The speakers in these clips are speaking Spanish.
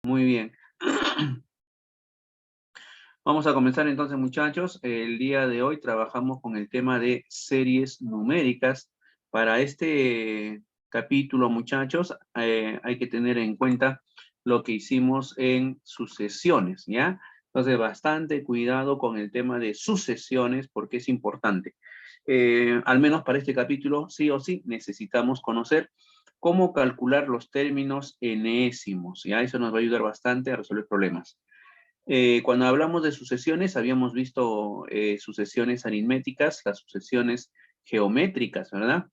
Muy bien. Vamos a comenzar entonces, muchachos. El día de hoy trabajamos con el tema de series numéricas. Para este capítulo, muchachos, hay que tener en cuenta lo que hicimos en sucesiones, ¿ya? Entonces, bastante cuidado con el tema de sucesiones porque es importante. Al menos para este capítulo, sí o sí, necesitamos conocer cómo calcular los términos enésimos, ¿ya? Eso nos va a ayudar bastante a resolver problemas. Cuando hablamos de sucesiones, habíamos visto sucesiones aritméticas, las sucesiones geométricas, ¿verdad?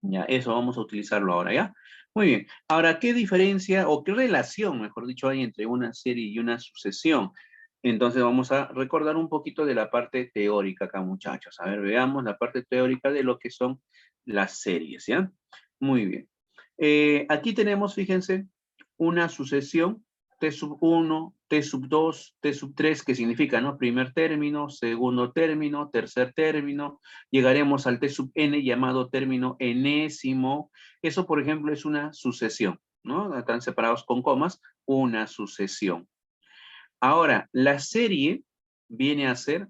Ya, eso vamos a utilizarlo ahora, ¿ya? Muy bien. Ahora, ¿qué diferencia o qué relación, mejor dicho, hay entre una serie y una sucesión? Entonces vamos a recordar un poquito de la parte teórica acá, muchachos. A ver, veamos la parte teórica de lo que son las series, ¿ya? Muy bien. Aquí tenemos, fíjense, una sucesión T sub 1, T sub 2, T sub 3, que significa, ¿no? Primer término, segundo término, tercer término. Llegaremos al T sub n llamado término enésimo. Eso, por ejemplo, es una sucesión, ¿no? Están separados con comas, una sucesión. Ahora, la serie viene a ser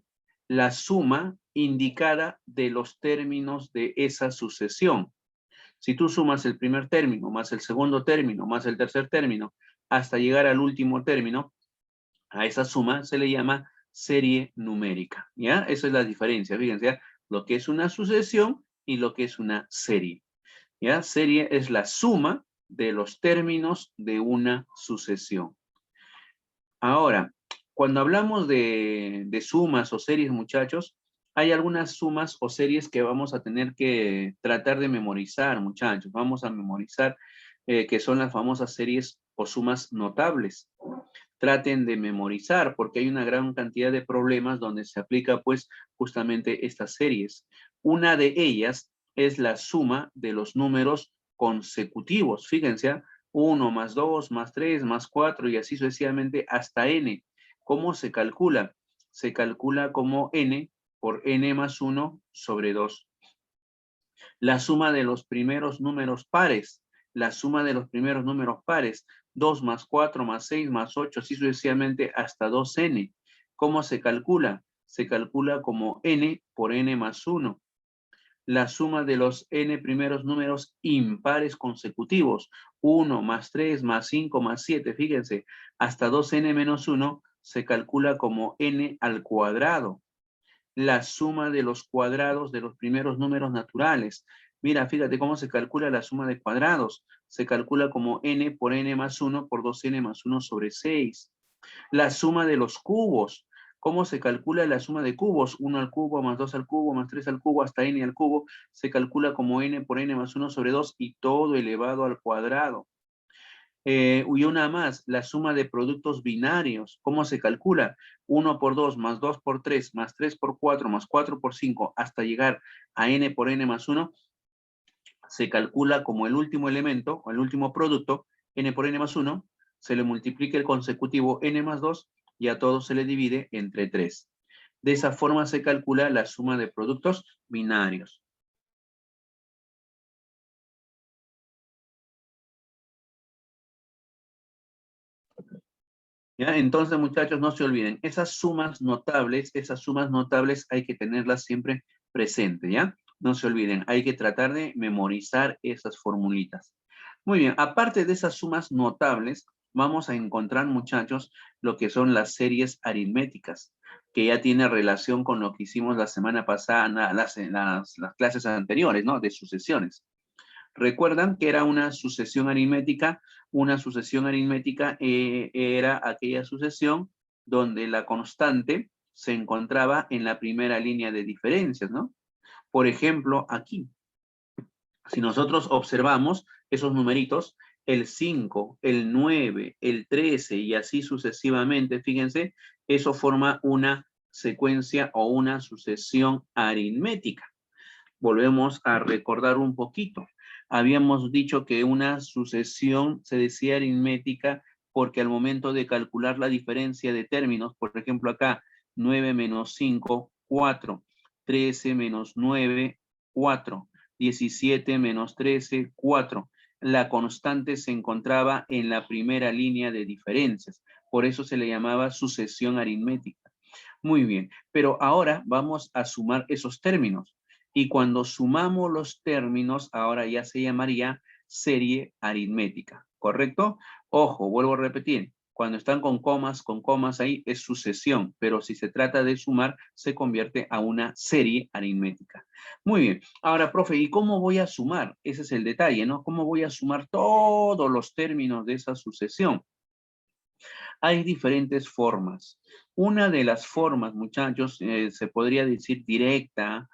la suma indicada de los términos de esa sucesión. Si tú sumas el primer término, más el segundo término, más el tercer término, hasta llegar al último término, a esa suma se le llama serie numérica, ¿ya? Esa es la diferencia, fíjense, ¿ya? Lo que es una sucesión y lo que es una serie, ¿ya? Serie es la suma de los términos de una sucesión. Ahora, cuando hablamos de sumas o series, muchachos, hay algunas sumas o series que vamos a tener que tratar de memorizar, muchachos. Vamos a memorizar que son las famosas series o sumas notables. Traten de memorizar porque hay una gran cantidad de problemas donde se aplica pues justamente estas series. Una de ellas es la suma de los números consecutivos. Fíjense, ¿ah? 1 más 2 más 3 más 4 y así sucesivamente hasta n. ¿Cómo se calcula? Se calcula como n por n más 1 sobre 2. La suma de los primeros números pares. La suma de los primeros números pares. 2 más 4 más 6 más 8, así sucesivamente hasta 2n. ¿Cómo se calcula? Se calcula como n por n más 1. La suma de los n primeros números impares consecutivos. 1 más 3 más 5 más 7, fíjense, hasta 2n menos 1 se calcula como n al cuadrado. La suma de los cuadrados de los primeros números naturales. Mira, fíjate cómo se calcula la suma de cuadrados. Se calcula como n por n más 1 por 2n más 1 sobre 6. La suma de los cubos. ¿Cómo se calcula la suma de cubos? 1 al cubo más 2 al cubo más 3 al cubo hasta n al cubo. Se calcula como n por n más 1 sobre 2 y todo elevado al cuadrado. Y una más, la suma de productos binarios. ¿Cómo se calcula? 1 por 2 más 2 por 3 más 3 por 4 más 4 por 5 hasta llegar a n por n más 1. Se calcula como el último elemento o el último producto, n por n más 1. Se le multiplica el consecutivo n más 2 y a todo se le divide entre 3. De esa forma se calcula la suma de productos binarios. ¿Ya? Entonces, muchachos, no se olviden, esas sumas notables hay que tenerlas siempre presentes, ¿ya? No se olviden, hay que tratar de memorizar esas formulitas. Muy bien, aparte de esas sumas notables, vamos a encontrar, muchachos, lo que son las series aritméticas, que ya tiene relación con lo que hicimos la semana pasada, las clases anteriores, ¿no? De sucesiones. Recuerdan que era una sucesión aritmética. Una sucesión aritmética era aquella sucesión donde la constante se encontraba en la primera línea de diferencias, ¿no? Por ejemplo, aquí, si nosotros observamos esos numeritos, el 5, el 9, el 13 y así sucesivamente, fíjense, eso forma una secuencia o una sucesión aritmética. Volvemos a recordar un poquito. Habíamos dicho que una sucesión se decía aritmética porque al momento de calcular la diferencia de términos, por ejemplo acá, 9 menos 5, 4, 13 menos 9, 4, 17 menos 13, 4. la constante se encontraba en la primera línea de diferencias. Por eso se le llamaba sucesión aritmética. Muy bien, pero ahora vamos a sumar esos términos. Y cuando sumamos los términos, ahora ya se llamaría serie aritmética, ¿correcto? Ojo, vuelvo a repetir, cuando están con comas ahí es sucesión, pero si se trata de sumar, se convierte a una serie aritmética. Muy bien, ahora, profe, ¿y cómo voy a sumar? Ese es el detalle, ¿no? ¿Cómo voy a sumar todos los términos de esa sucesión? Hay diferentes formas. Una de las formas, muchachos, se podría decir directa,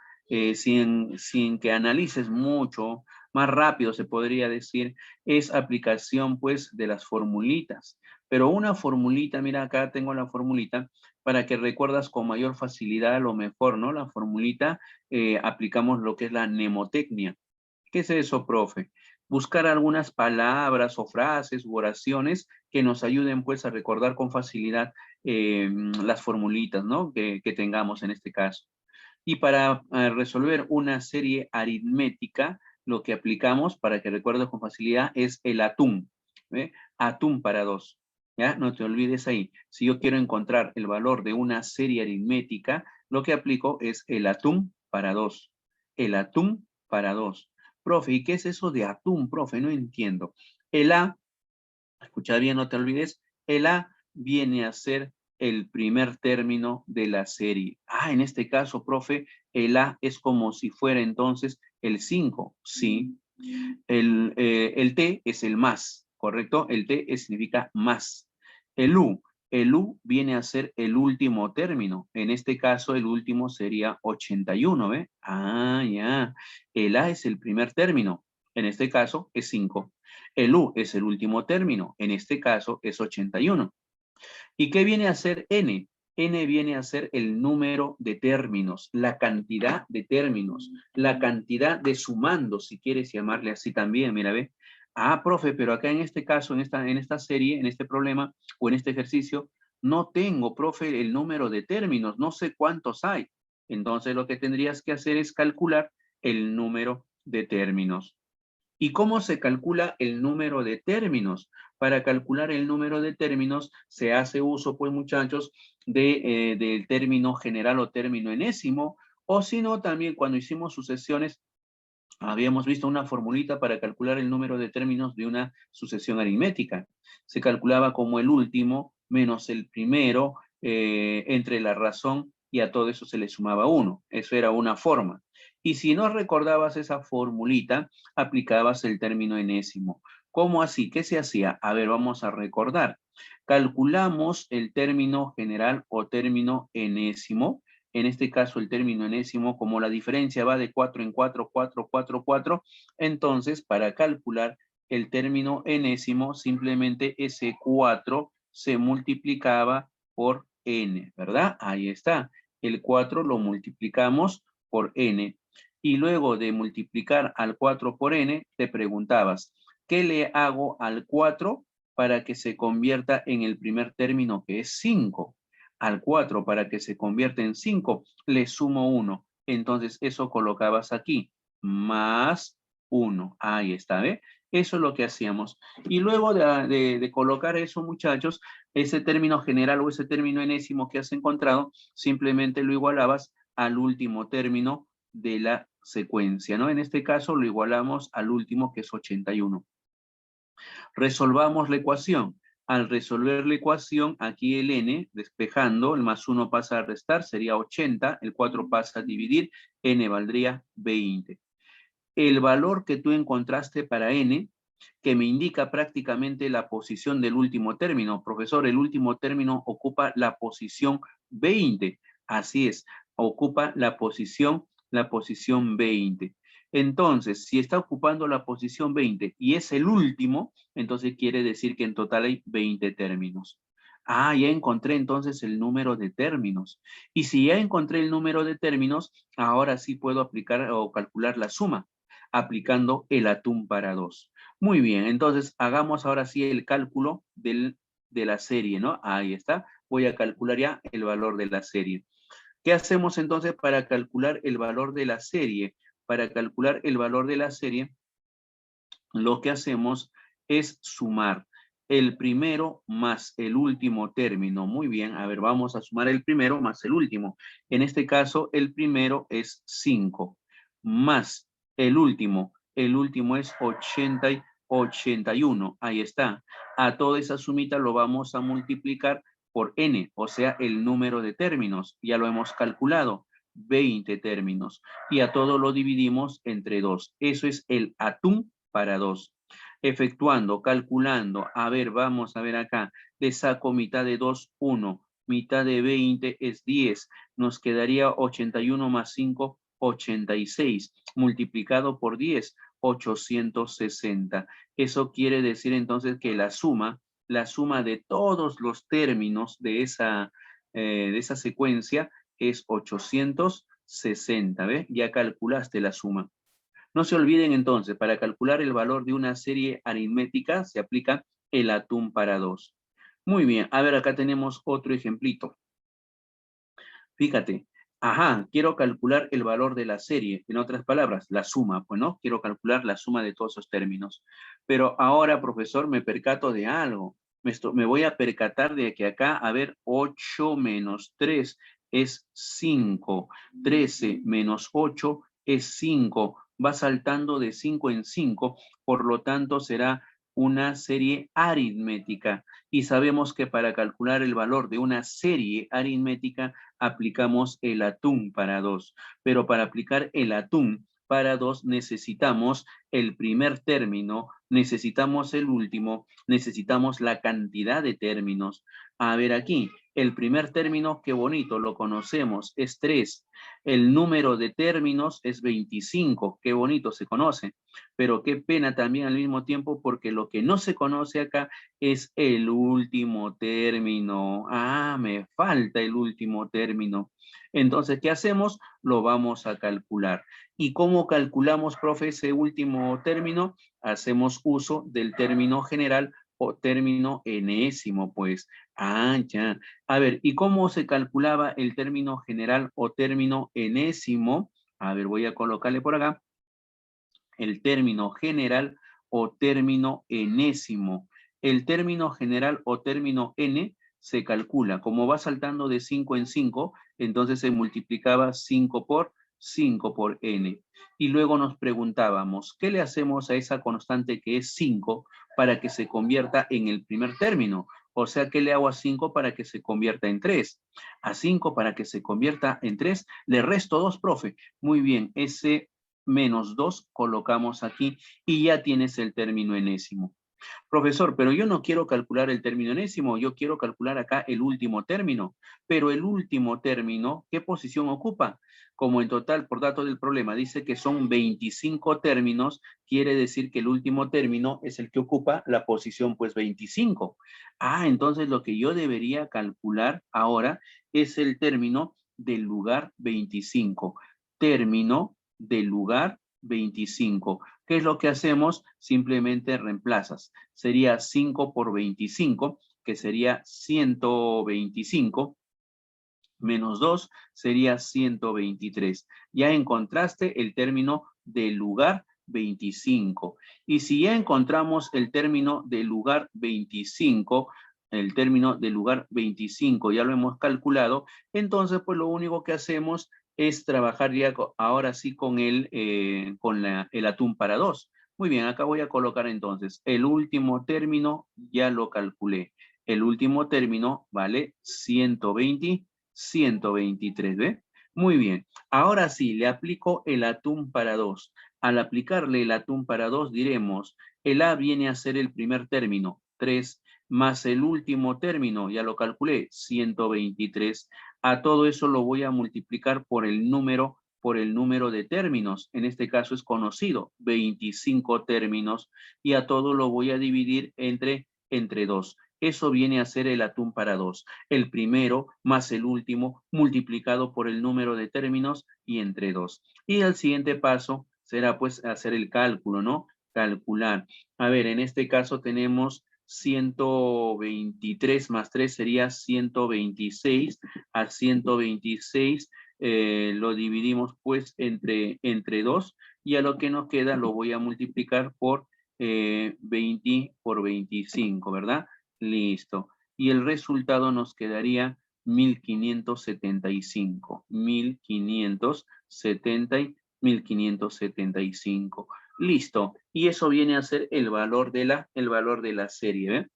sin que analices mucho, más rápido se podría decir, es aplicación pues de las formulitas. Pero una formulita, mira acá tengo la formulita, para que recuerdas con mayor facilidad a lo mejor, ¿no? La formulita, aplicamos lo que es la mnemotecnia. ¿Qué es eso, profe? Buscar algunas palabras o frases u oraciones que nos ayuden pues a recordar con facilidad las formulitas, ¿no? Que tengamos en este caso. Y para resolver una serie aritmética, lo que aplicamos para que recuerdes con facilidad es el atún. ¿Ve? Atún para 2. ¿Ya? No te olvides ahí. Si yo quiero encontrar el valor de una serie aritmética, lo que aplico es el atún para 2. El atún para 2. Profe, ¿y qué es eso de atún, profe? No entiendo. El A, escucha bien, no te olvides, el A viene a ser el primer término de la serie. Ah, en este caso, profe, el A es como si fuera entonces el 5, ¿sí? El T es el más, ¿correcto? El T significa más. El U viene a ser el último término. En este caso, el último sería 81, ¿ve? Ah, ya. El A es el primer término. En este caso, es 5. El U es el último término. En este caso, es 81. ¿Y qué viene a ser N? N viene a ser el número de términos, la cantidad de términos, la cantidad de sumandos, si quieres llamarle así también, mira, ve. Ah, profe, pero acá en este caso, en esta serie, en este problema o en este ejercicio, no tengo, profe, el número de términos, no sé cuántos hay. Entonces lo que tendrías que hacer es calcular el número de términos. ¿Y cómo se calcula el número de términos? Para calcular el número de términos se hace uso, pues muchachos, del término general o término enésimo, o si no, también cuando hicimos sucesiones, habíamos visto una formulita para calcular el número de términos de una sucesión aritmética. Se calculaba como el último menos el primero entre la razón y a todo eso se le sumaba 1. Eso era una forma. Y si no recordabas esa formulita, aplicabas el término enésimo. ¿Cómo así? ¿Qué se hacía? A ver, vamos a recordar. Calculamos el término general o término enésimo. En este caso, el término enésimo, como la diferencia va de 4 en 4, 4, 4, 4, entonces, para calcular el término enésimo, simplemente ese 4 se multiplicaba por n, ¿verdad? Ahí está. El 4 lo multiplicamos por n. Y luego de multiplicar al 4 por n, te preguntabas, ¿qué le hago al 4 para que se convierta en el primer término, que es 5? Al 4 para que se convierta en 5, le sumo 1. Entonces eso colocabas aquí, más 1. Ahí está, ¿ve? Eso es lo que hacíamos. Y luego de colocar eso, muchachos, ese término general o ese término enésimo que has encontrado, simplemente lo igualabas al último término de la secuencia, ¿no? En este caso lo igualamos al último, que es 81. Resolvamos la ecuación. Al resolver la ecuación, aquí el n, despejando, el más 1 pasa a restar, sería 80, el 4 pasa a dividir, n valdría 20. El valor que tú encontraste para n, que me indica prácticamente la posición del último término. Profesor, el último término ocupa la posición 20. Así es, ocupa la posición 20. Entonces, si está ocupando la posición 20 y es el último, entonces quiere decir que en total hay 20 términos. Ah, ya encontré entonces el número de términos. Y si ya encontré el número de términos, ahora sí puedo aplicar o calcular la suma, aplicando el atún para 2. Muy bien, entonces hagamos ahora sí el cálculo de la serie, ¿no? Ahí está. Voy a calcular ya el valor de la serie. ¿Qué hacemos entonces para calcular el valor de la serie? Para calcular el valor de la serie, lo que hacemos es sumar el primero más el último término. Muy bien, a ver, vamos a sumar el primero más el último. En este caso, el primero es 5, más el último. El último es 80 y 81. Ahí está. A toda esa sumita lo vamos a multiplicar por n, o sea, el número de términos. Ya lo hemos calculado. 20 términos. Y a todo lo dividimos entre 2. Eso es el atún para 2. Efectuando, calculando, a ver, vamos a ver acá, le saco mitad de 2, 1, mitad de 20 es 10, nos quedaría 81 más 5, 86, multiplicado por 10, 860. Eso quiere decir entonces que la suma de todos los términos de esa secuencia es 860, ¿ves? Ya calculaste la suma. No se olviden entonces, para calcular el valor de una serie aritmética se aplica el atún para 2. Muy bien, a ver, acá tenemos otro ejemplito. Fíjate, ajá, quiero calcular el valor de la serie, en otras palabras, la suma, pues no, quiero calcular la suma de todos esos términos. Pero ahora, profesor, me percato de algo. Me voy a percatar de que acá, a ver, 8 menos 3 es 5, 13 menos 8 es 5, va saltando de 5 en 5, por lo tanto será una serie aritmética. Y sabemos que para calcular el valor de una serie aritmética aplicamos el atún para 2. Pero para aplicar el atún para 2 necesitamos el primer término, necesitamos el último, necesitamos la cantidad de términos. A ver aquí, el primer término, qué bonito, lo conocemos, es 3. El número de términos es 25, qué bonito, se conoce. Pero qué pena también al mismo tiempo porque lo que no se conoce acá es el último término. Ah, me falta el último término. Entonces, ¿qué hacemos? Lo vamos a calcular. ¿Y cómo calculamos, profe, ese último término? Hacemos uso del término general o término enésimo, pues. Ah, ya. A ver, ¿y cómo se calculaba el término general o término enésimo? A ver, voy a colocarle por acá el término general o término enésimo. El término general o término n se calcula, como va saltando de 5 en 5, entonces se multiplicaba 5 por n. Y luego nos preguntábamos, ¿qué le hacemos a esa constante que es 5 para que se convierta en el primer término? O sea, ¿qué le hago a 5 para que se convierta en 3? A 5 para que se convierta en 3, le resto 2, profe. Muy bien, ese menos 2 colocamos aquí y ya tienes el término enésimo. Profesor, pero yo no quiero calcular el término enésimo, yo quiero calcular acá el último término. Pero el último término, ¿qué posición ocupa? Como en total, por dato del problema, dice que son 25 términos, quiere decir que el último término es el que ocupa la posición, pues 25. Ah, entonces lo que yo debería calcular ahora es el término del lugar 25. Término del lugar 25. ¿Qué es lo que hacemos? Simplemente reemplazas. Sería 5 por 25, que sería 125, menos 2 sería 123. Ya encontraste el término del lugar 25. Y si ya encontramos el término del lugar 25, el término del lugar 25 ya lo hemos calculado, entonces pues lo único que hacemos es trabajar ya ahora sí con el atún para 2. Muy bien, acá voy a colocar entonces el último término, ya lo calculé. El último término vale 123, ¿ve? Muy bien. Ahora sí, le aplico el atún para 2. Al aplicarle el atún para 2, diremos, el A viene a ser el primer término, 3, más el último término, ya lo calculé, 123. A todo eso lo voy a multiplicar por el número de términos. En este caso es conocido, 25 términos, y a todo lo voy a dividir entre 2. Eso viene a ser el atún para 2. El primero más el último multiplicado por el número de términos y entre 2. Y el siguiente paso será pues hacer el cálculo, ¿no? Calcular. A ver, en este caso tenemos 123 más 3 sería 126. A 126 lo dividimos pues entre 2 y a lo que nos queda lo voy a multiplicar por 20 por 25, ¿verdad? Listo. Y el resultado nos quedaría 1575. 1575. Listo. Y eso viene a ser el valor de la serie, ¿ve?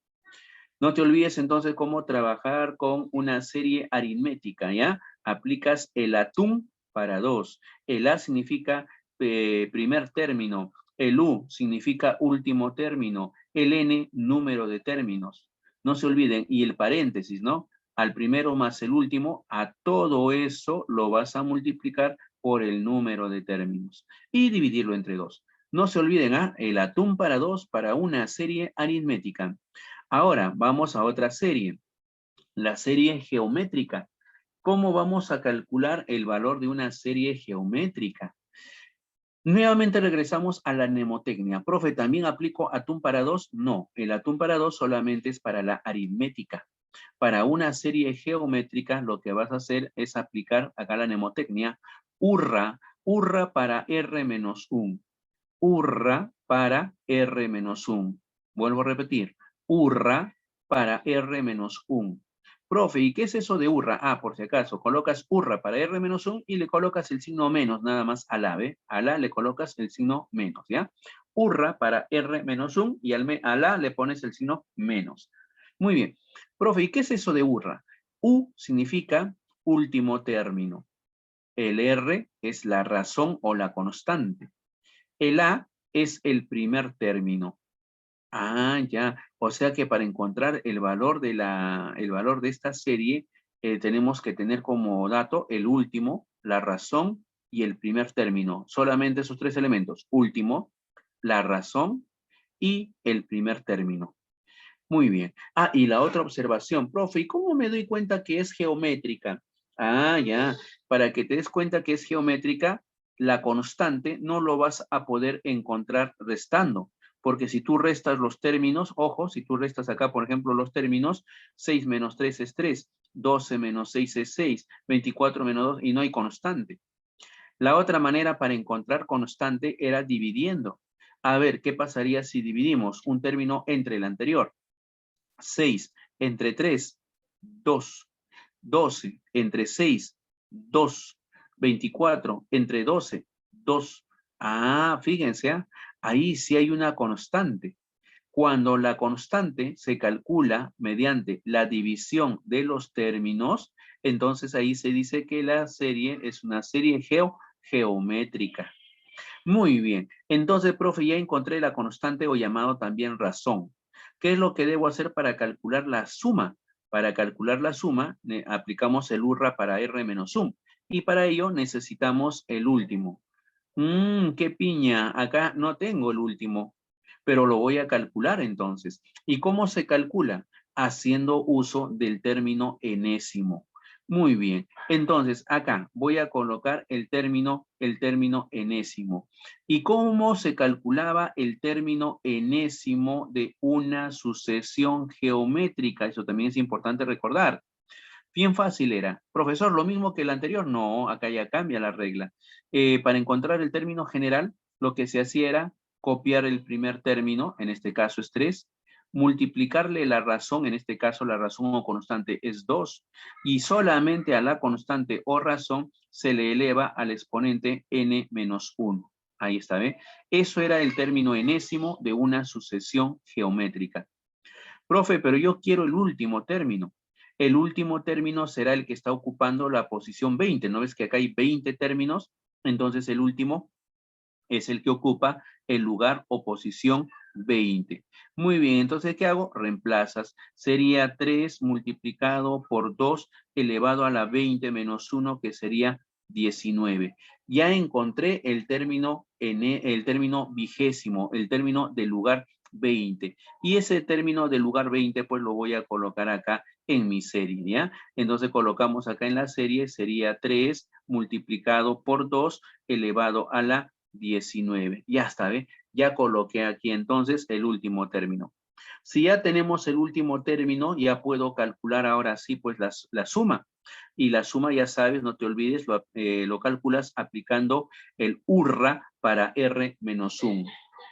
No te olvides entonces cómo trabajar con una serie aritmética, ¿ya? Aplicas el atún para 2. El A significa primer término. El U significa último término. El N, número de términos. No se olviden. Y el paréntesis, ¿no? Al primero más el último, a todo eso lo vas a multiplicar por el número de términos. Y dividirlo entre 2. No se olviden, ¿ah? El atún para 2 para una serie aritmética. Ahora, vamos a otra serie, la serie geométrica. ¿Cómo vamos a calcular el valor de una serie geométrica? Nuevamente regresamos a la mnemotecnia. Profe, ¿también aplico atún para 2? No, el atún para 2 solamente es para la aritmética. Para una serie geométrica, lo que vas a hacer es aplicar acá la mnemotecnia urra para R-1. Urra para R-1. Vuelvo a repetir, urra para R-1. Profe, ¿y qué es eso de urra? Ah, por si acaso, colocas urra para R-1 y le colocas el signo menos, nada más a la, ¿ve? A la le colocas el signo menos, ¿ya? Urra para R-1 y a la le pones el signo menos. Muy bien. Profe, ¿y qué es eso de urra? U significa último término. El R es la razón o la constante. El A es el primer término. Ah, ya. O sea que para encontrar el valor de esta serie, tenemos que tener como dato el último, la razón y el primer término. Solamente esos tres elementos. Último, la razón y el primer término. Muy bien. Ah, y la otra observación, profe, ¿y cómo me doy cuenta que es geométrica? Ah, ya. Para que te des cuenta que es geométrica, la constante no lo vas a poder encontrar restando. Porque si tú restas los términos, ojo, si tú restas acá, por ejemplo, los términos, 6 menos 3 es 3, 12 menos 6 es 6, 24 menos 2, y no hay constante. La otra manera para encontrar constante era dividiendo. A ver, ¿qué pasaría si dividimos un término entre el anterior? 6 entre 3, 2. 12 entre 6, 2. 24 entre 12, 2. Ah, fíjense, ¿eh? Ahí sí hay una constante. Cuando la constante se calcula mediante la división de los términos, entonces ahí se dice que la serie es una serie geométrica. Muy bien. Entonces, profe, ya encontré la constante o llamado también razón. ¿Qué es lo que debo hacer para calcular la suma? Para calcular la suma, aplicamos el urra para R menos 1. Y para ello necesitamos el último. ¡Qué piña! Acá no tengo el último, pero lo voy a calcular entonces. ¿Y cómo se calcula? Haciendo uso del término enésimo. Muy bien. Entonces, acá voy a colocar el término enésimo. ¿Y cómo se calculaba el término enésimo de una sucesión geométrica? Eso también es importante recordar. Bien fácil era. Profesor, ¿lo mismo que el anterior? No, acá ya cambia la regla. Para encontrar el término general, lo que se hacía era copiar el primer término, en este caso es 3, multiplicarle la razón, en este caso la razón o constante es 2, y solamente a la constante o razón se le eleva al exponente n menos 1. Ahí está, ¿ve? Eso era el término enésimo de una sucesión geométrica. Profe, pero yo quiero el último término. El último término será el que está ocupando la posición 20. ¿No ves que acá hay 20 términos? Entonces el último es el que ocupa el lugar o posición 20. Muy bien, entonces, ¿qué hago? Reemplazas. Sería 3 multiplicado por 2 elevado a la 20 menos 1, que sería 19. Ya encontré el término vigésimo, el término del lugar 20. Y ese término del lugar 20, pues lo voy a colocar acá en mi serie, ¿ya? Entonces colocamos acá en la serie, sería 3 multiplicado por 2 elevado a la 19. Ya está, ¿ve? Ya coloqué aquí entonces el último término. Si ya tenemos el último término, ya puedo calcular ahora sí pues la suma. Y la suma, ya sabes, no te olvides, lo calculas aplicando el urra para R menos 1.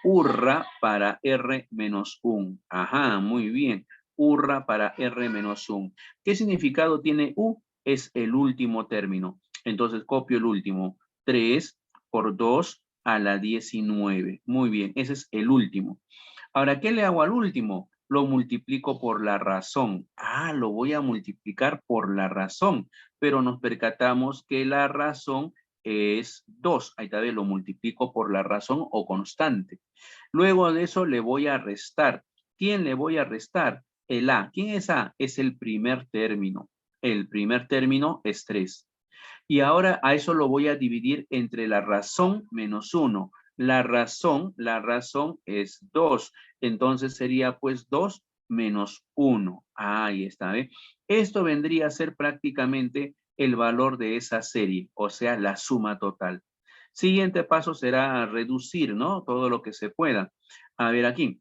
Urra para R menos 1. Ajá, muy bien. Urra para R menos 1. ¿Qué significado tiene U? Es el último término. Entonces copio el último. 3 por 2 a la 19. Muy bien, ese es el último. Ahora, ¿qué le hago al último? Lo multiplico por la razón. Ah, lo voy a multiplicar por la razón. Pero nos percatamos que la razón es 2. Ahí también lo multiplico por la razón o constante. Luego de eso le voy a restar. ¿Quién le voy a restar? El A. ¿Quién es A? Es el primer término. El primer término es 3. Y ahora a eso lo voy a dividir entre la razón menos 1. La razón es 2. Entonces sería pues 2 menos 1. Ahí está, ¿eh? Esto vendría a ser prácticamente el valor de esa serie, o sea, la suma total. Siguiente paso será reducir, ¿no? Todo lo que se pueda. A ver aquí.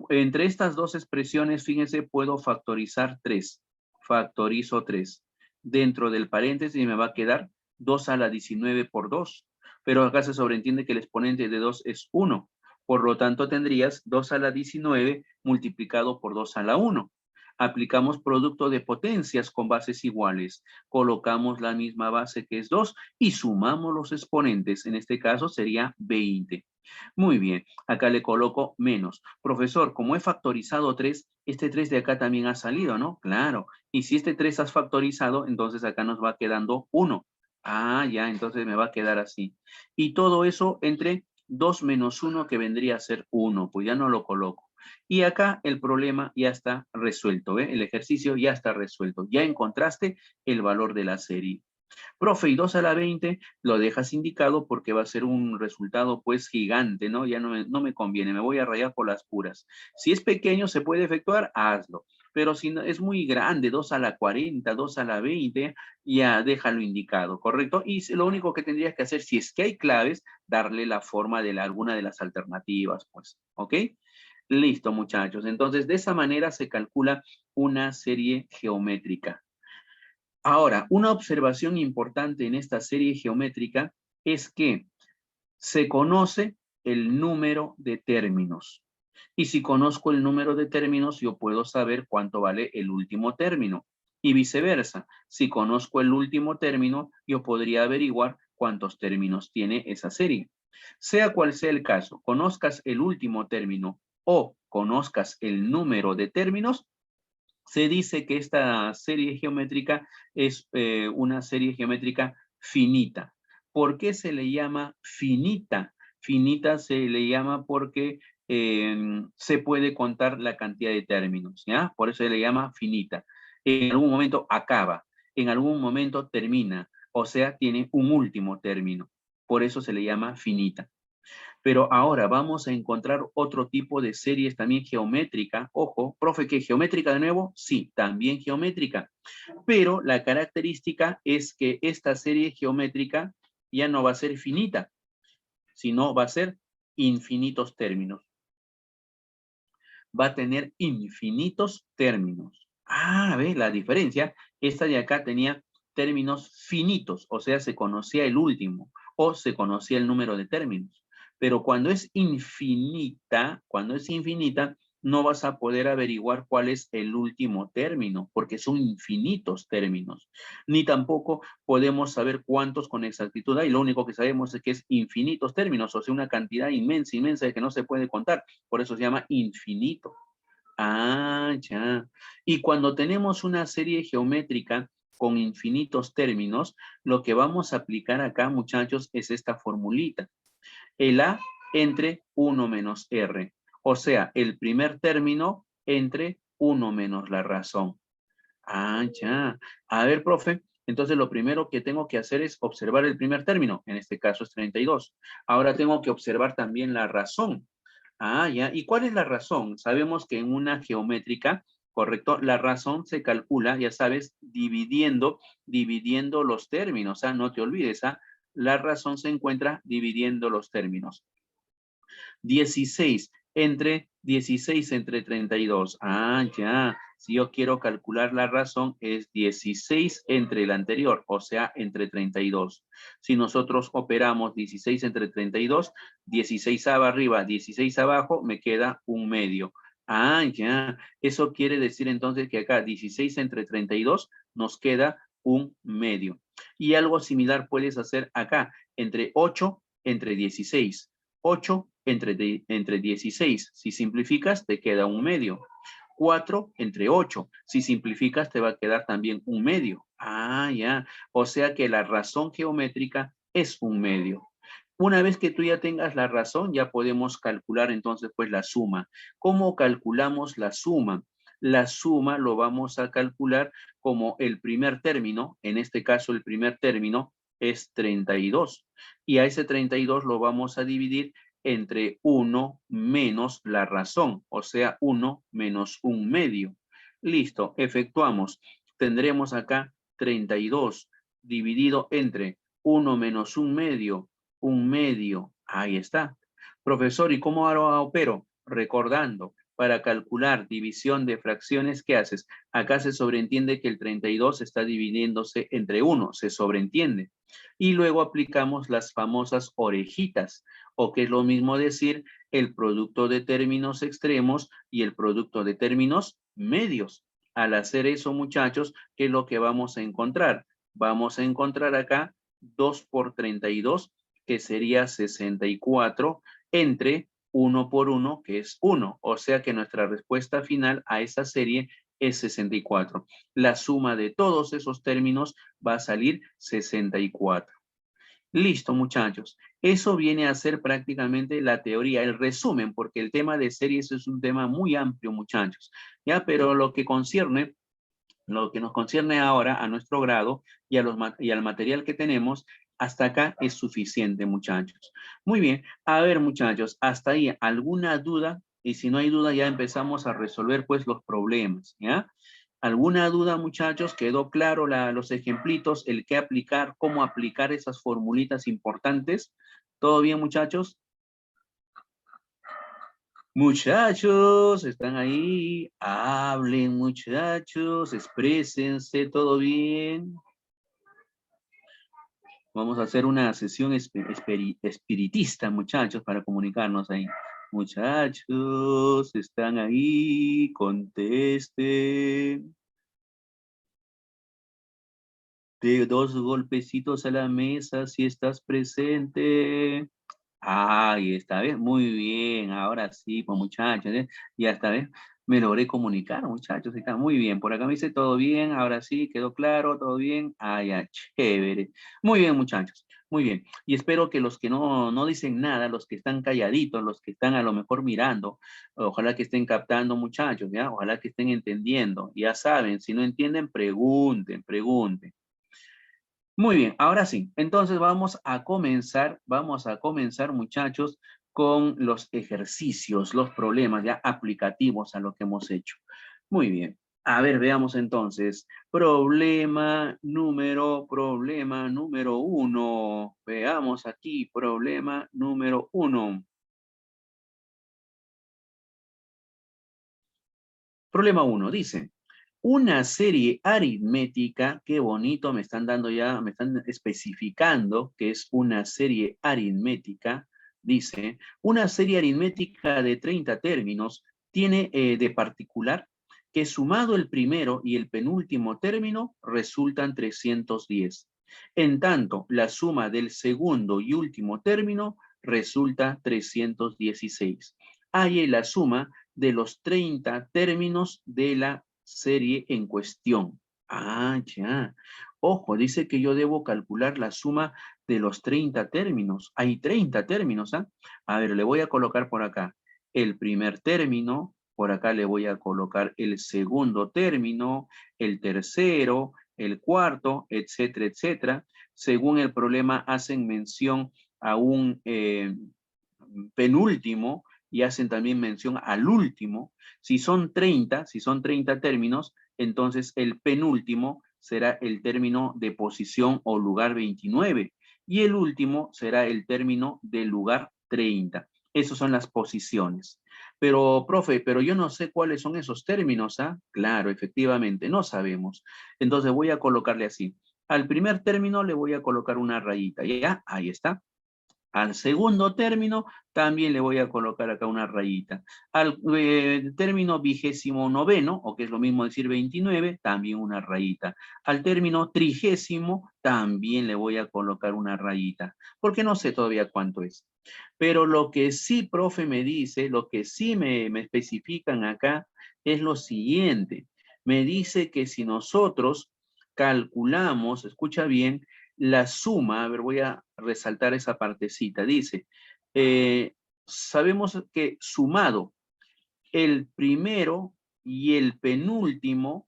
Entre estas dos expresiones, fíjense, puedo factorizar 3. Factorizo 3. Dentro del paréntesis me va a quedar 2 a la 19 por 2. Pero acá se sobreentiende que el exponente de 2 es 1. Por lo tanto, tendrías 2 a la 19 multiplicado por 2 a la 1. Aplicamos producto de potencias con bases iguales. Colocamos la misma base que es 2 y sumamos los exponentes. En este caso sería 20. Muy bien, acá le coloco menos. Profesor, como he factorizado 3, este 3 de acá también ha salido, ¿no? Claro. Y si este 3 has factorizado, entonces acá nos va quedando 1. Ah, ya, entonces me va a quedar así. Y todo eso entre 2 menos 1 que vendría a ser 1, pues ya no lo coloco. Y acá el problema ya está resuelto, ¿eh? El ejercicio ya está resuelto. Ya encontraste el valor de la serie. Profe, y 2 a la 20 lo dejas indicado porque va a ser un resultado pues gigante, ¿no? Ya no me conviene, me voy a rayar por las puras. Si es pequeño, se puede efectuar, hazlo. Pero si no, es muy grande, 2 a la 40, 2 a la 20, ya déjalo indicado, ¿correcto? Y lo único que tendrías que hacer, si es que hay claves, darle la forma de alguna de las alternativas, pues, ¿ok? Listo, muchachos. Entonces, de esa manera se calcula una serie geométrica. Ahora, una observación importante en esta serie geométrica es que se conoce el número de términos. Y si conozco el número de términos, yo puedo saber cuánto vale el último término. Y viceversa, si conozco el último término, yo podría averiguar cuántos términos tiene esa serie. Sea cual sea el caso, conozcas el último término o conozcas el número de términos, se dice que esta serie geométrica es una serie geométrica finita. ¿Por qué se le llama finita? Finita se le llama porque se puede contar la cantidad de términos, ¿ya? Por eso se le llama finita. En algún momento acaba, en algún momento termina, o sea, tiene un último término. Por eso se le llama finita. Pero ahora vamos a encontrar otro tipo de series también geométrica. Ojo, profe, ¿qué geométrica de nuevo? Sí, también geométrica. Pero la característica es que esta serie geométrica ya no va a ser finita, sino va a ser infinitos términos. Va a tener infinitos términos. Ah, ¿ves la diferencia? Esta de acá tenía términos finitos, o sea, se conocía el último o se conocía el número de términos. Pero cuando es infinita, no vas a poder averiguar cuál es el último término, porque son infinitos términos. Ni tampoco podemos saber cuántos con exactitud hay. Lo único que sabemos es que es infinitos términos, o sea, una cantidad inmensa, inmensa que no se puede contar. Por eso se llama infinito. Ah, ya. Y cuando tenemos una serie geométrica con infinitos términos, lo que vamos a aplicar acá, muchachos, es esta formulita. El A entre 1 menos R. O sea, el primer término entre 1 menos la razón. Ah, ya. A ver, profe, entonces lo primero que tengo que hacer es observar el primer término. En este caso es 32. Ahora tengo que observar también la razón. Ah, ya. ¿Y cuál es la razón? Sabemos que en una geométrica, ¿correcto? La razón se calcula, ya sabes, dividiendo los términos. Ah, no te olvides, ah. La razón se encuentra dividiendo los términos. 16 entre 32. Ah, ya. Si yo quiero calcular la razón, es 16 entre el anterior, o sea, entre 32. Si nosotros operamos 16 entre 32, 16 arriba, 16 abajo, me queda un medio. Ah, ya. Eso quiere decir entonces que acá 16 entre 32 nos queda un medio. Y algo similar puedes hacer acá, entre 8 entre 16. 8 entre 16. Si simplificas, te queda un medio. 4 entre 8. Si simplificas, te va a quedar también un medio. Ah, ya. O sea que la razón geométrica es un medio. Una vez que tú ya tengas la razón, ya podemos calcular entonces pues la suma. ¿Cómo calculamos la suma? La suma lo vamos a calcular como el primer término, en este caso el primer término es 32. Y a ese 32 lo vamos a dividir entre 1 menos la razón, o sea, 1 menos un medio. Listo, efectuamos. Tendremos acá 32 dividido entre 1 menos un medio, ahí está. Profesor, ¿y cómo ahora opero? Recordando, para calcular división de fracciones, ¿qué haces? Acá se sobreentiende que el 32 está dividiéndose entre 1, se sobreentiende. Y luego aplicamos las famosas orejitas, o que es lo mismo decir el producto de términos extremos y el producto de términos medios. Al hacer eso, muchachos, ¿qué es lo que vamos a encontrar? Vamos a encontrar acá 2 por 32, que sería 64, entre 1 por 1, que es 1. O sea que nuestra respuesta final a esa serie es 64. La suma de todos esos términos va a salir 64. Listo, muchachos. Eso viene a ser prácticamente la teoría, el resumen, porque el tema de series es un tema muy amplio, muchachos. ¿Ya? Pero lo que nos concierne ahora a nuestro grado y al material que tenemos, hasta acá es suficiente, muchachos. Muy bien. A ver, muchachos, hasta ahí, ¿alguna duda? Y si no hay duda, ya empezamos a resolver, pues, los problemas, ¿ya? ¿Alguna duda, muchachos? ¿Quedó claro los ejemplitos, el qué aplicar, cómo aplicar esas formulitas importantes? ¿Todo bien, muchachos? Muchachos, ¿están ahí? Hablen, muchachos, exprésense, ¿todo bien? Vamos a hacer una sesión espiritista, muchachos, para comunicarnos ahí. Muchachos, ¿están ahí? Contesten. De 2 golpecitos a la mesa si estás presente. Ahí está, ¿ves? Muy bien, ahora sí, pues muchachos, ¿eh? Ya está, ¿ves? Me logré comunicar, muchachos, está muy bien. Por acá me dice todo bien, ahora sí, quedó claro, todo bien. Ah, ya, chévere. Muy bien, muchachos, muy bien. Y espero que los que no dicen nada, los que están calladitos, los que están a lo mejor mirando, ojalá que estén captando, muchachos, ¿ya? Ojalá que estén entendiendo. Ya saben, si no entienden, pregunten, pregunten. Muy bien, ahora sí. Entonces vamos a comenzar, muchachos, con los ejercicios, los problemas ya aplicativos a lo que hemos hecho. Muy bien. A ver, veamos entonces. Problema número 1. Veamos aquí, problema número 1. Problema 1, dice. Una serie aritmética, qué bonito, me están dando ya, me están especificando que es una serie aritmética. Dice, una serie aritmética de 30 términos tiene de particular que sumado el primero y el penúltimo término resultan 310. En tanto, la suma del segundo y último término resulta 316. Halle la suma de los 30 términos de la serie en cuestión. Ah, ya. Ojo, dice que yo debo calcular la suma de los 30 términos. Hay 30 términos, ¿ah? A ver, le voy a colocar por acá el primer término, por acá le voy a colocar el segundo término, el tercero, el cuarto, etcétera, etcétera. Según el problema, hacen mención a un penúltimo y hacen también mención al último. Si son 30 términos, entonces el penúltimo será el término de posición o lugar 29 y el último será el término del lugar 30. Esas son las posiciones. Pero, profe, pero yo no sé cuáles son esos términos, ¿ah? Claro, efectivamente, no sabemos. Entonces voy a colocarle así. Al primer término le voy a colocar una rayita. ¿Ya? Ahí está. Al segundo término también le voy a colocar acá una rayita. Al término 29º, o que es lo mismo decir 29, también una rayita. Al término 30º también le voy a colocar una rayita, porque no sé todavía cuánto es. Pero lo que sí, profe, me dice, lo que sí me especifican acá es lo siguiente. Me dice que si nosotros calculamos, escucha bien, la suma, a ver, voy a resaltar esa partecita, dice, sabemos que sumado el primero y el penúltimo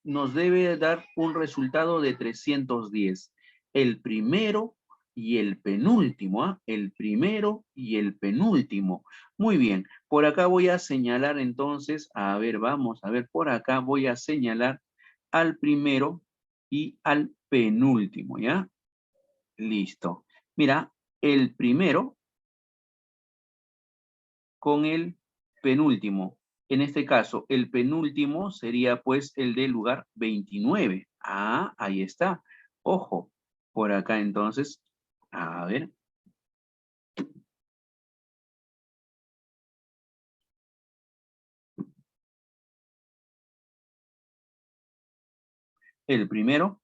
nos debe dar un resultado de 310. El primero y el penúltimo, ¿ah? El primero y el penúltimo. Muy bien, por acá voy a señalar entonces, a ver, vamos a ver, por acá voy a señalar al primero y al penúltimo, ¿ya? Listo. Mira, el primero con el penúltimo. En este caso, el penúltimo sería pues el del lugar 29. Ah, ahí está. Ojo, por acá entonces, a ver. El primero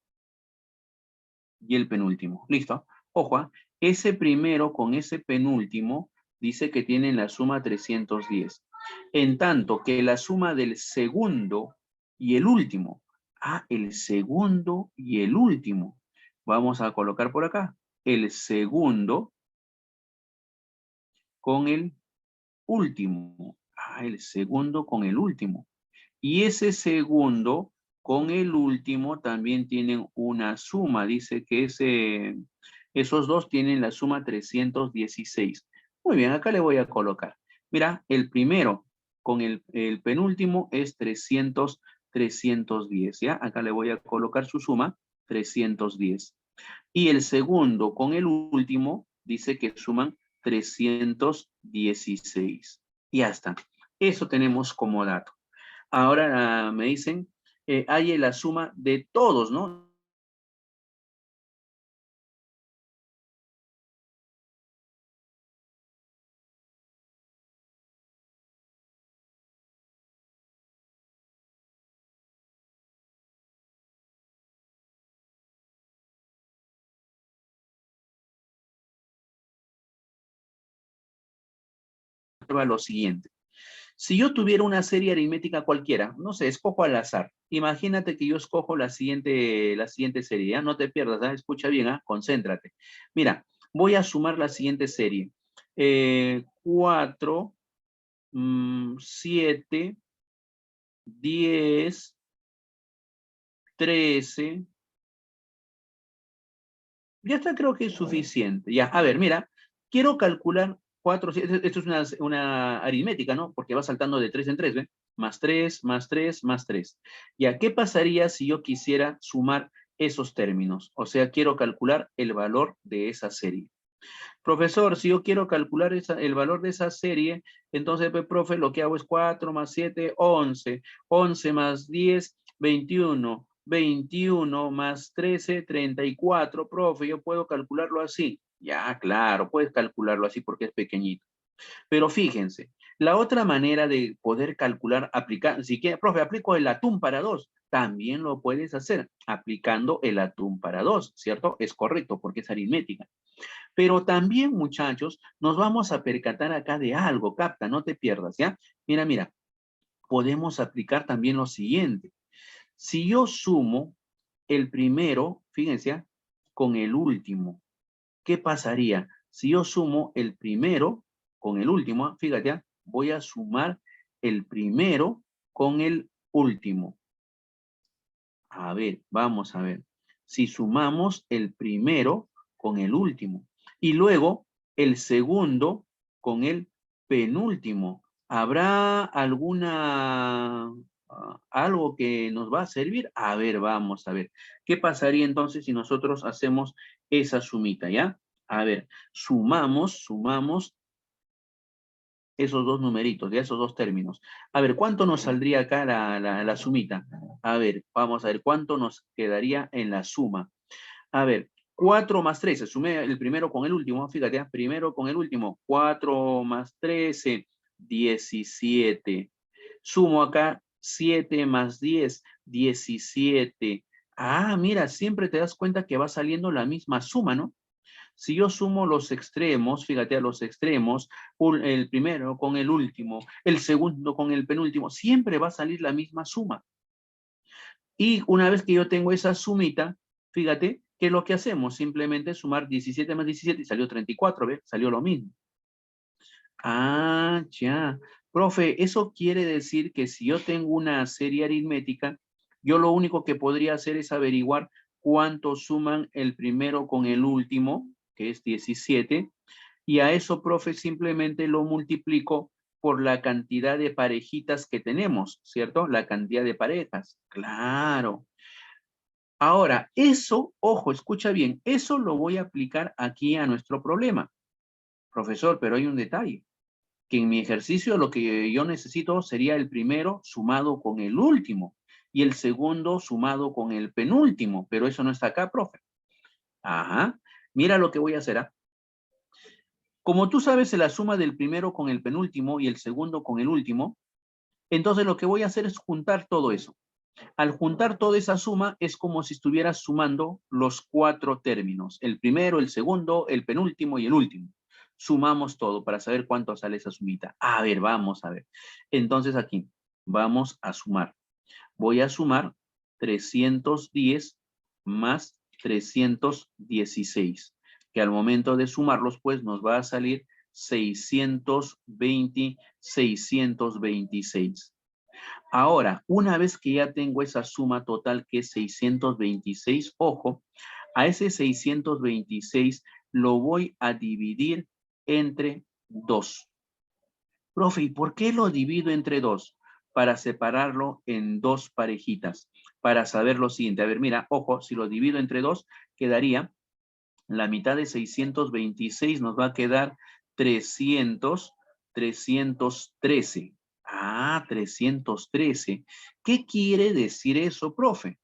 y el penúltimo. Listo. Ojo, ¿ah? Ese primero con ese penúltimo dice que tienen la suma 310. En tanto que la suma del segundo y el último. Ah, el segundo y el último. Vamos a colocar por acá. El segundo con el último. Ah, el segundo con el último. Y ese segundo con el último también tienen una suma. Dice que esos dos tienen la suma 316. Muy bien, acá le voy a colocar. Mira, el primero con el penúltimo es 310, ¿ya? Acá le voy a colocar su suma, 310. Y el segundo con el último dice que suman 316. Ya está. Eso tenemos como dato. Ahora me dicen, hay la suma de todos, ¿no? Lo siguiente. Si yo tuviera una serie aritmética cualquiera, no sé, escojo al azar. Imagínate que yo escojo la siguiente serie, ¿ya? No te pierdas, ¿ah? Escucha bien, ¿ah? Concéntrate. Mira, voy a sumar la siguiente serie. 4, 7, 10, 13. Ya está, creo que es suficiente. Ya, a ver, mira, quiero calcular 4, esto es una aritmética, ¿no? Porque va saltando de 3 en 3, ¿ve? Más 3, más 3, más 3. Ya, ¿qué pasaría si yo quisiera sumar esos términos? O sea, quiero calcular el valor de esa serie. Profesor, si yo quiero calcular el valor de esa serie, entonces, pues, profe, lo que hago es 4 más 7, 11. 11 más 10, 21. 21 más 13, 34. Profe, yo puedo calcularlo así. Ya, claro, puedes calcularlo así porque es pequeñito. Pero fíjense, la otra manera de poder calcular, aplicar, si quieres, profe, aplico el atún para dos, también lo puedes hacer aplicando el atún para dos, ¿cierto? Es correcto porque es aritmética. Pero también, muchachos, nos vamos a percatar acá de algo, capta, no te pierdas, ¿ya? Mira, mira, podemos aplicar también lo siguiente. Si yo sumo el primero, fíjense, ¿ah? Con el último, ¿qué pasaría? Si yo sumo el primero con el último, ¿ah? Fíjate, ¿ah? Voy a sumar el primero con el último. A ver, vamos a ver. Si sumamos el primero con el último y luego el segundo con el penúltimo, ¿habrá algo que nos va a servir? A ver, vamos a ver. ¿Qué pasaría entonces si nosotros hacemos esa sumita, ya? A ver, sumamos esos dos numeritos, de esos dos términos. A ver, ¿cuánto nos saldría acá la sumita? A ver, vamos a ver, ¿cuánto nos quedaría en la suma? A ver, 4 más 13, sumé el primero con el último, fíjate, primero con el último, 4 más 13, 17. Sumo acá 7 más 10, 17. Ah, mira, siempre te das cuenta que va saliendo la misma suma, ¿no? Si yo sumo los extremos, fíjate a los extremos, el primero con el último, el segundo con el penúltimo, siempre va a salir la misma suma. Y una vez que yo tengo esa sumita, fíjate que es lo que hacemos, simplemente sumar 17 más 17 y salió 34, ¿ves? Salió lo mismo. Ah, ya. Profe, eso quiere decir que si yo tengo una serie aritmética, yo lo único que podría hacer es averiguar cuánto suman el primero con el último, que es 17, y a eso, profe, simplemente lo multiplico por la cantidad de parejitas que tenemos, ¿cierto? La cantidad de parejas. Claro. Ahora, eso, ojo, escucha bien, eso lo voy a aplicar aquí a nuestro problema. Profesor, pero hay un detalle, que en mi ejercicio lo que yo necesito sería el primero sumado con el último y el segundo sumado con el penúltimo, pero eso no está acá, profe. Ajá, mira lo que voy a hacer, ¿ah? Como tú sabes la suma del primero con el penúltimo y el segundo con el último, entonces lo que voy a hacer es juntar todo eso. Al juntar toda esa suma es como si estuvieras sumando los 4 términos, el primero, el segundo, el penúltimo y el último. Sumamos todo para saber cuánto sale esa sumita. A ver, vamos a ver. Entonces aquí vamos a sumar. Voy a sumar 310 más 316, que al momento de sumarlos, pues nos va a salir 626. Ahora, una vez que ya tengo esa suma total que es 626, ojo, a ese 626 lo voy a dividir entre 2. Profe, ¿y por qué lo divido entre 2? Para separarlo en dos parejitas, para saber lo siguiente. A ver, mira, ojo, si lo divido entre 2, quedaría la mitad de 626, nos va a quedar 313. Ah, 313. ¿Qué quiere decir eso, profe?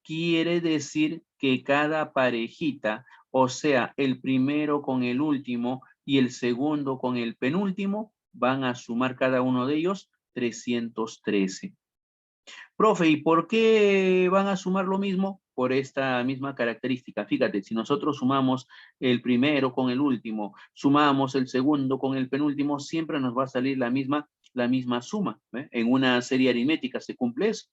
Quiere decir que cada parejita, o sea, el primero con el último y el segundo con el penúltimo, van a sumar cada uno de ellos 313. Profe, ¿y por qué van a sumar lo mismo? Por esta misma característica. Fíjate, si nosotros sumamos el primero con el último, sumamos el segundo con el penúltimo, siempre nos va a salir la misma suma. ¿Ve? En una serie aritmética se cumple eso.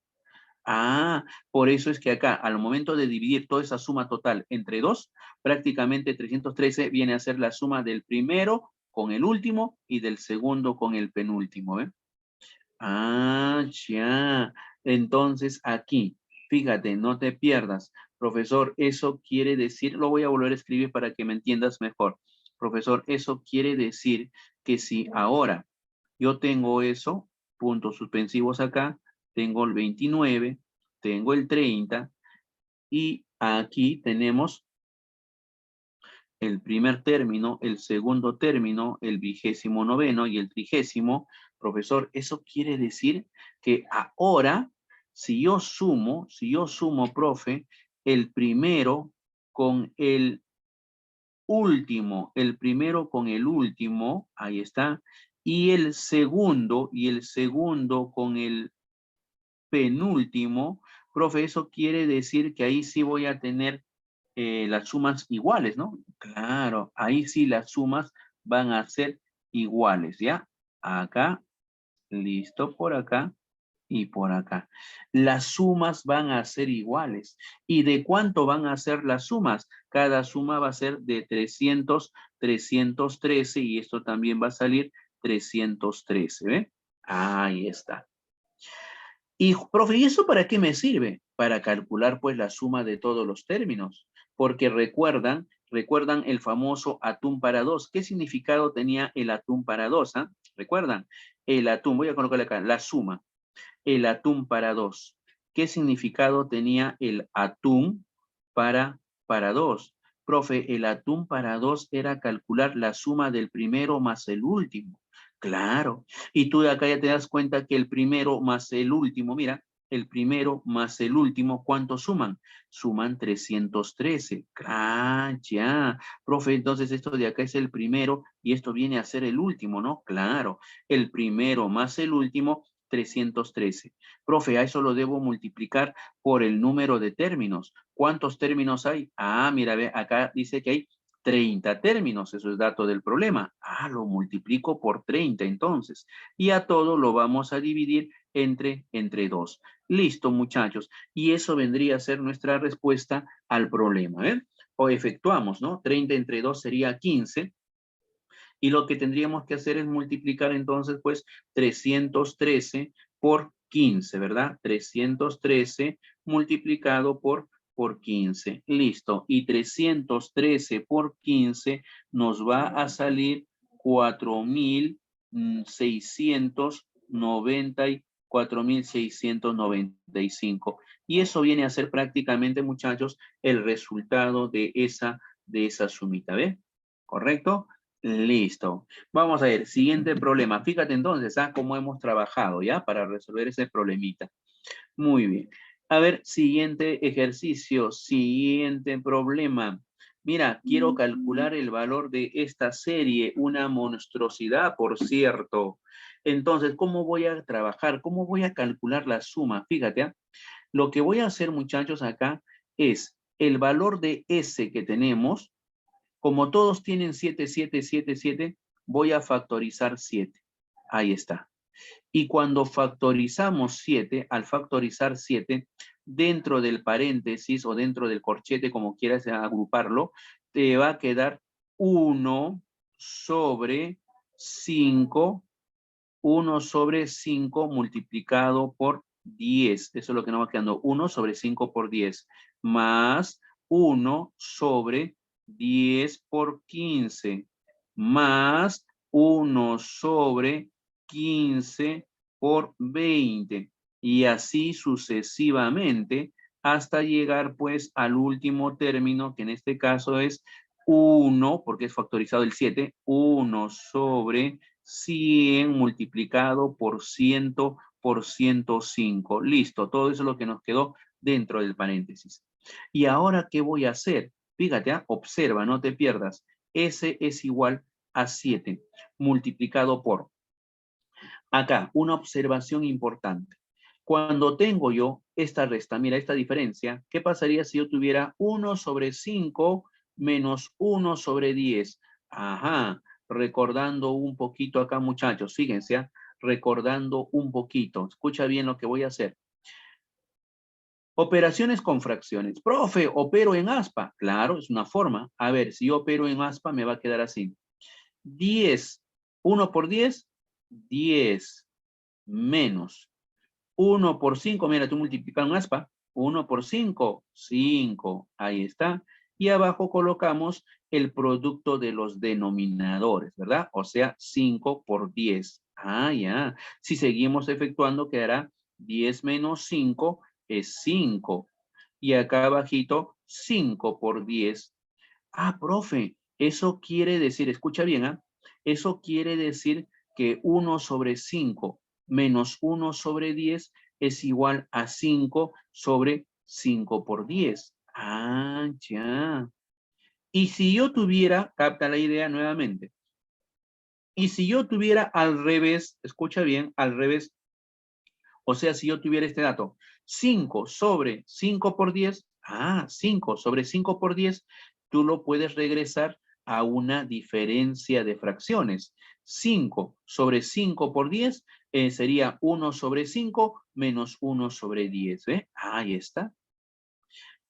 Ah, por eso es que acá, al momento de dividir toda esa suma total entre 2, prácticamente 313 viene a ser la suma del primero con el último y del segundo con el penúltimo. ¿Ve? Ah, ya. Entonces aquí, fíjate, no te pierdas. Profesor, eso quiere decir, lo voy a volver a escribir para que me entiendas mejor. Profesor, eso quiere decir que si ahora yo tengo eso, puntos suspensivos acá, tengo el 29, tengo el 30 y aquí tenemos el primer término, el segundo término, el 29º y el 30º. Profesor, eso quiere decir que ahora, si yo sumo, profe, el primero con el primero con el último, ahí está, y el segundo con el penúltimo, profe, eso quiere decir que ahí sí voy a tener las sumas iguales, ¿no? Claro, ahí sí las sumas van a ser iguales, ¿ya? Acá, listo, por acá y por acá. Las sumas van a ser iguales. ¿Y de cuánto van a ser las sumas? Cada suma va a ser de 313 y esto también va a salir 313, ¿ve? Ahí está. Y, profe, ¿y eso para qué me sirve? Para calcular, pues, la suma de todos los términos. Porque recuerdan el famoso atún para dos. ¿Qué significado tenía el atún para dos? ¿Ah? ¿Recuerdan? El atún, voy a colocarle acá, la suma. El atún para dos. ¿Qué significado tenía el atún para dos? Profe, el atún para dos era calcular la suma del primero más el último. Claro. Y tú de acá ya te das cuenta que el primero más el último, mira, el primero más el último, ¿cuánto suman? Suman 313. Ah, ya. Profe, entonces esto de acá es el primero y esto viene a ser el último, ¿no? Claro. El primero más el último, 313. Profe, a eso lo debo multiplicar por el número de términos. ¿Cuántos términos hay? Ah, mira, ve, acá dice que hay 30 términos, eso es dato del problema. Ah, lo multiplico por 30 entonces. Y a todo lo vamos a dividir entre 2. Listo, muchachos. Y eso vendría a ser nuestra respuesta al problema, ¿eh? O efectuamos, ¿no? 30 entre 2 sería 15. Y lo que tendríamos que hacer es multiplicar entonces, pues, 313 por 15, ¿verdad? 313 multiplicado por 15. Listo. Y 313 por 15 nos va a salir 4,695. Y eso viene a ser prácticamente, muchachos, el resultado de esa sumita, ¿ve? ¿Correcto? Listo. Vamos a ver, siguiente problema. Fíjate entonces, cómo hemos trabajado, ¿ya? Para resolver ese problemita. Muy bien. A ver, siguiente ejercicio, siguiente problema. Mira, quiero calcular el valor de esta serie, una monstruosidad, por cierto. Entonces, ¿cómo voy a trabajar? ¿Cómo voy a calcular la suma? Fíjate, lo que voy a hacer, muchachos, acá es el valor de S que tenemos. Como todos tienen 7, 7, 7, 7, voy a factorizar 7. Ahí está. Y cuando factorizamos 7, al factorizar 7, dentro del paréntesis o dentro del corchete, como quieras agruparlo, te va a quedar 1 sobre 5, 1 sobre 5 multiplicado por 10. Eso es lo que nos va quedando, 1 sobre 5 por 10, más 1 sobre 10 por 15, más 1 sobre 15 por 20, y así sucesivamente hasta llegar pues al último término, que en este caso es 1, porque es factorizado el 7, 1 sobre 100 multiplicado por 100 por 105. Listo, todo eso es lo que nos quedó dentro del paréntesis. ¿Y ahora qué voy a hacer? Fíjate, observa, no te pierdas. S es igual a 7 multiplicado por. Acá, una observación importante. Cuando tengo yo esta resta, mira esta diferencia, ¿qué pasaría si yo tuviera 1 sobre 5 menos 1 sobre 10? Ajá, recordando un poquito acá, muchachos, fíjense, recordando un poquito. Escucha bien lo que voy a hacer. Operaciones con fracciones. Profe, opero en aspa. Claro, es una forma. A ver, si yo opero en aspa, me va a quedar así. 10, 1 por 10, 10 menos 1 por 5, mira, tú multiplicas un aspa, 1 por 5, 5, ahí está. Y abajo colocamos el producto de los denominadores, ¿verdad? O sea, 5 por 10. Ah, ya. Si seguimos efectuando, quedará 10 menos 5 es 5. Y acá abajito, 5 por 10. Ah, profe, eso quiere decir, escucha bien, eso quiere decir que 1 sobre 5 menos 1 sobre 10 es igual a 5 sobre 5 por 10. Ah, ya. Y si yo tuviera, capta la idea nuevamente, y si yo tuviera al revés, escucha bien, al revés, o sea, si yo tuviera este dato, 5 sobre 5 por 10, 5 sobre 5 por 10, tú lo puedes regresar a una diferencia de fracciones. 5 sobre 5 por 10 sería 1 sobre 5 menos 1 sobre 10. ¿Ve? Ahí está.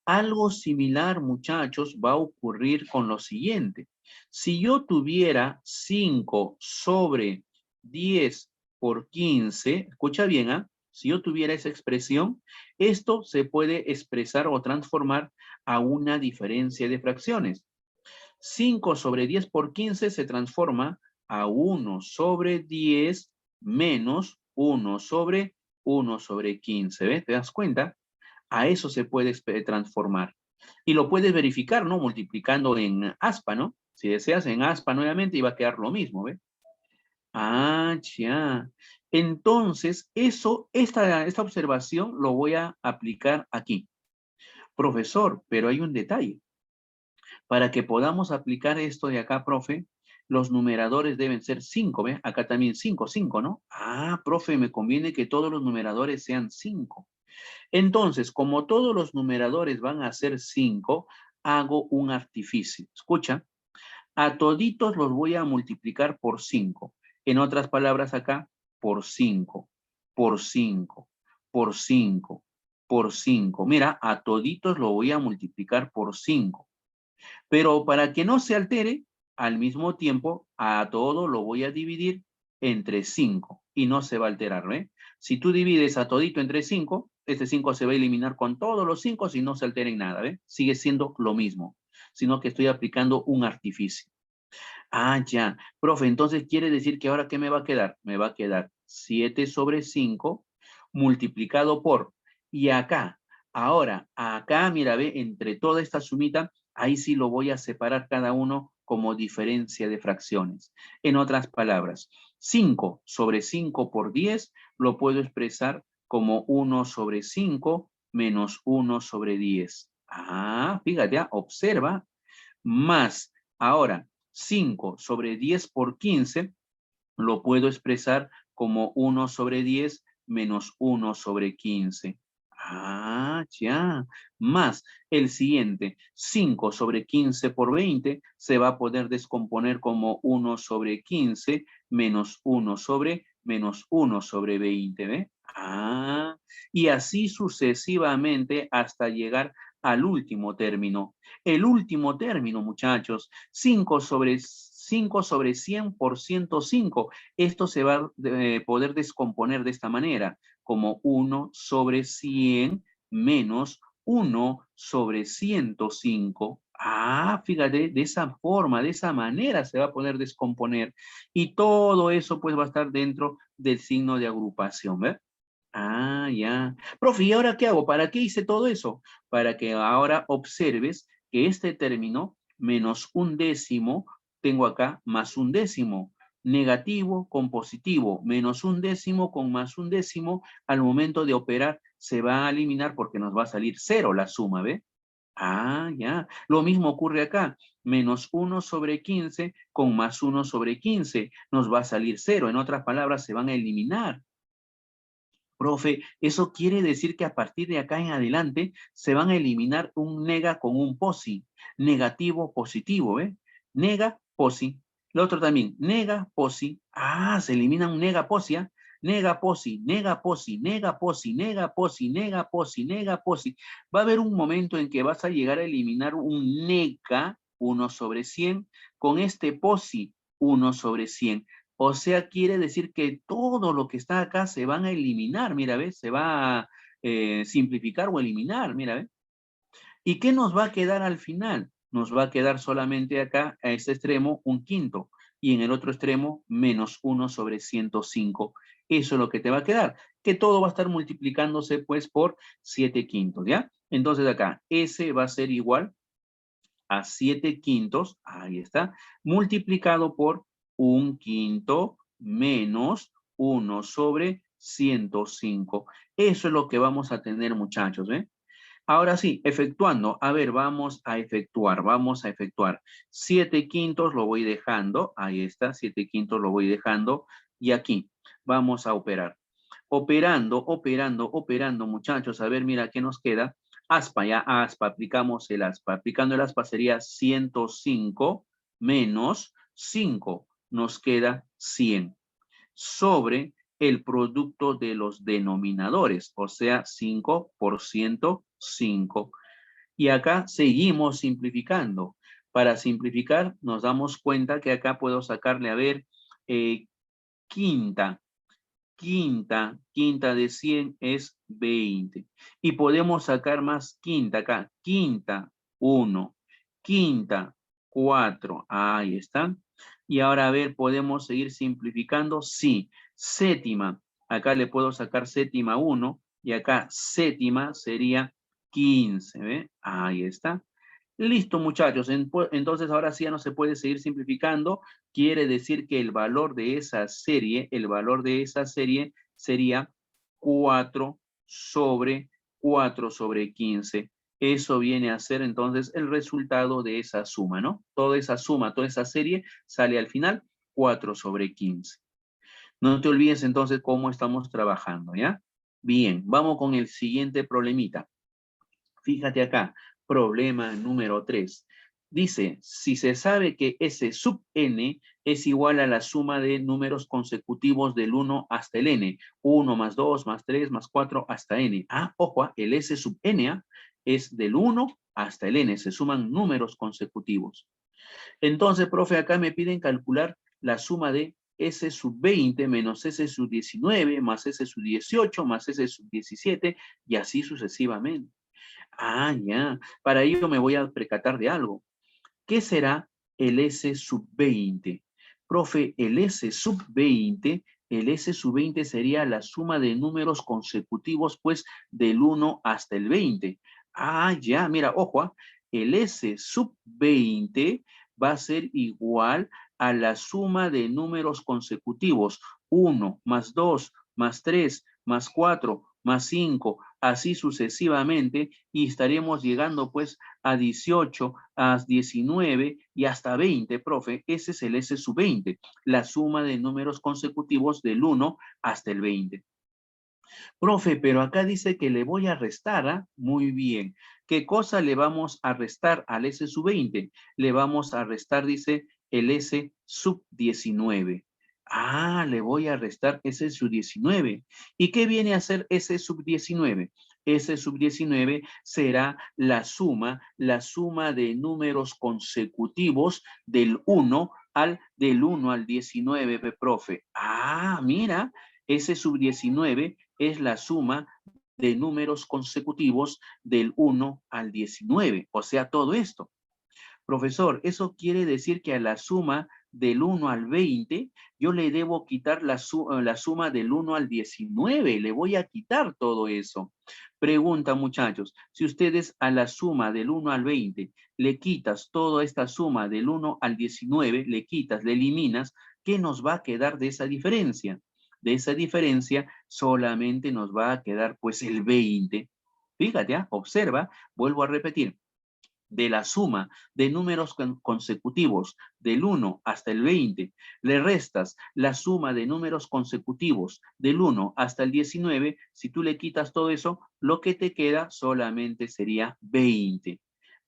Algo similar, muchachos, va a ocurrir con lo siguiente. Si yo tuviera 5 sobre 10 por 15, escucha bien, si yo tuviera esa expresión, esto se puede expresar o transformar a una diferencia de fracciones. 5 sobre 10 por 15 se transforma a 1 sobre 10 menos 1 sobre 15. ¿Ves? ¿Te das cuenta? A eso se puede transformar. Y lo puedes verificar, ¿no? Multiplicando en aspa, ¿no? Si deseas en aspa nuevamente, iba a quedar lo mismo, ¿ves? Ah, ya. Entonces, esta observación lo voy a aplicar aquí. Profesor, pero hay un detalle. Para que podamos aplicar esto de acá, profe, los numeradores deben ser 5, ¿ve? Acá también 5, 5, ¿no? Ah, profe, me conviene que todos los numeradores sean 5. Entonces, como todos los numeradores van a ser 5, hago un artificio. Escucha, a toditos los voy a multiplicar por 5. En otras palabras acá, por 5, por 5, por 5, por 5. Mira, a toditos lo voy a multiplicar por 5. Pero para que no se altere, al mismo tiempo, a todo lo voy a dividir entre 5 y no se va a alterar, ¿ve? Si tú divides a todito entre 5, este 5 se va a eliminar con todos los 5 y no se altera en nada, ¿ve? Sigue siendo lo mismo, sino que estoy aplicando un artificio. Ah, ya. Profe, entonces quiere decir que ahora ¿qué me va a quedar? Me va a quedar 7 sobre 5 multiplicado por, y acá, ahora, acá, mira, ve, entre toda esta sumita, ahí sí lo voy a separar cada uno como diferencia de fracciones. En otras palabras, 5 sobre 5 por 10 lo puedo expresar como 1 sobre 5 menos 1 sobre 10. Ah, fíjate, observa, más, ahora, 5 sobre 10 por 15 lo puedo expresar como 1 sobre 10 menos 1 sobre 15. Ah, ya. Más el siguiente, 5 sobre 15 por 20 se va a poder descomponer como 1 sobre 15 menos 1 sobre menos 1 sobre 20, ¿ve? Ah, y así sucesivamente hasta llegar al último término. El último término, muchachos, 5 sobre 100 por 105. Esto se va a poder descomponer de esta manera, como 1 sobre 100 menos 1 sobre 105. Ah, fíjate, de esa forma, de esa manera se va a poder descomponer. Y todo eso pues va a estar dentro del signo de agrupación, ¿ves? Ah, ya. Profe, ¿y ahora qué hago? ¿Para qué hice todo eso? Para que ahora observes que este término menos un décimo, tengo acá más un décimo. Negativo con positivo, menos un décimo con más un décimo, al momento de operar se va a eliminar porque nos va a salir cero la suma, ¿ve? Ah, ya. Lo mismo ocurre acá. Menos 1 sobre 15 con más 1 sobre 15 nos va a salir cero. En otras palabras, se van a eliminar. Profe, eso quiere decir que a partir de acá en adelante se van a eliminar un nega con un posi, negativo, positivo, ¿eh? Nega, posi. Lo otro también, nega, posi. Ah, se elimina un nega, posi, ¿ah? Nega, posi, nega, posi, nega, posi, nega, posi, nega, posi, nega, posi. Va a haber un momento en que vas a llegar a eliminar un nega, 1 sobre 100, con este posi, 1 sobre 100. O sea, quiere decir que todo lo que está acá se van a eliminar, mira, ¿ves? Se va a simplificar o eliminar, mira, ¿ves? ¿Y qué nos va a quedar al final? Nos va a quedar solamente acá, a este extremo, un quinto. Y en el otro extremo, menos 1 sobre 105. Eso es lo que te va a quedar. Que todo va a estar multiplicándose, pues, por 7 quintos, ¿ya? Entonces acá, S va a ser igual a 7 quintos, ahí está, multiplicado por un quinto menos 1 sobre 105. Eso es lo que vamos a tener, muchachos, ¿eh? Ahora sí, efectuando. A ver, vamos a efectuar, vamos a efectuar. 7 quintos lo voy dejando, ahí está, 7 quintos lo voy dejando, y aquí vamos a operar. Operando, operando, operando, muchachos. A ver, mira, ¿qué nos queda? Aspa, ya, aspa, aplicamos el aspa. Aplicando el aspa sería 105 menos 5. Nos queda 100 sobre el producto de los denominadores, o sea, 5 por 105. Y acá seguimos simplificando. Para simplificar, nos damos cuenta que acá puedo sacarle, a ver, eh, quinta. Quinta de 100 es 20. Y podemos sacar más quinta acá. Quinta, 1. Quinta, 4. Ahí están. Y ahora, a ver, ¿podemos seguir simplificando? Sí. Séptima. Acá le puedo sacar séptima 1. Y acá séptima sería 15. ¿Ve? Ahí está. Listo, muchachos. Entonces, ahora sí ya no se puede seguir simplificando. Quiere decir que el valor de esa serie, sería 4 sobre 15. Eso viene a ser entonces el resultado de esa suma, ¿no? Toda esa suma, toda esa serie sale al final 4 sobre 15. No te olvides entonces cómo estamos trabajando, ¿ya? Bien, vamos con el siguiente problemita. Fíjate acá, problema número 3. Dice, si se sabe que S sub n es igual a la suma de números consecutivos del 1 hasta el n, 1 más 2 más 3 más 4 hasta n. Ah, ojo, el S sub n es del 1 hasta el n, se suman números consecutivos. Entonces, profe, acá me piden calcular la suma de S sub 20 menos S sub 19 más S sub 18 más S sub 17 y así sucesivamente. Ah, ya. Para ello me voy a percatar de algo. ¿Qué será el S sub 20? Profe, el S sub 20 sería la suma de números consecutivos, pues, del 1 hasta el 20. Ah, ya, mira, ojo, el S sub 20 va a ser igual a la suma de números consecutivos. 1 más 2 más 3 más 4 más 5, así sucesivamente, y estaremos llegando pues a 18, a 19 y hasta 20, profe. Ese es el S sub 20, la suma de números consecutivos del 1 hasta el 20. Profe, pero acá dice que le voy a restar, ¿ah? Muy bien. ¿Qué cosa le vamos a restar al S sub 20? Le vamos a restar, dice, el S sub 19. Ah, le voy a restar S sub 19. ¿Y qué viene a ser S sub 19? S sub 19 será la suma de números consecutivos del 1 al 19, profe. Ah, mira, S sub 19 es la suma de números consecutivos del 1 al 19. O sea, todo esto. Profesor, eso quiere decir que a la suma del 1 al 20, yo le debo quitar la suma del 1 al 19. Le voy a quitar todo eso. Pregunta, muchachos, si ustedes a la suma del 1 al 20 le quitas toda esta suma del 1 al 19, le quitas, le eliminas, ¿qué nos va a quedar de esa diferencia? De esa diferencia solamente nos va a quedar pues el 20. Fíjate, observa, vuelvo a repetir, de la suma de números consecutivos del 1 hasta el 20, le restas la suma de números consecutivos del 1 hasta el 19, si tú le quitas todo eso, lo que te queda solamente sería 20.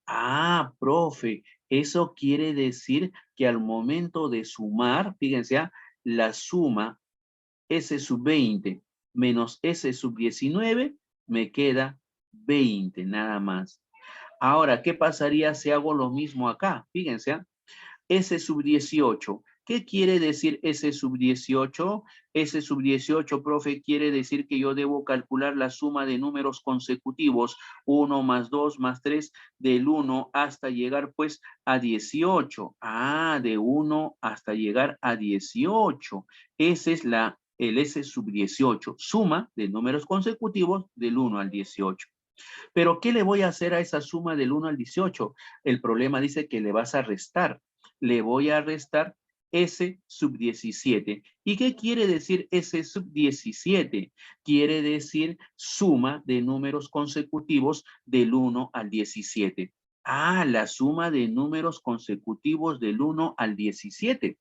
Ah, profe, eso quiere decir que al momento de sumar, fíjense, la suma S sub 20 menos S sub 19 me queda 20, nada más. Ahora, ¿qué pasaría si hago lo mismo acá? Fíjense, S sub 18. ¿Qué quiere decir S sub 18? S sub 18, profe, quiere decir que yo debo calcular la suma de números consecutivos, 1 más 2 más 3, del 1 hasta llegar pues a 18. Ah, de 1 hasta llegar a 18. Ese es el S sub 18, suma de números consecutivos del 1 al 18. Pero, ¿qué le voy a hacer a esa suma del 1 al 18? El problema dice que le vas a restar. Le voy a restar S sub 17. ¿Y qué quiere decir S sub 17? Quiere decir suma de números consecutivos del 1 al 17. Ah, la suma de números consecutivos del 1 al 17.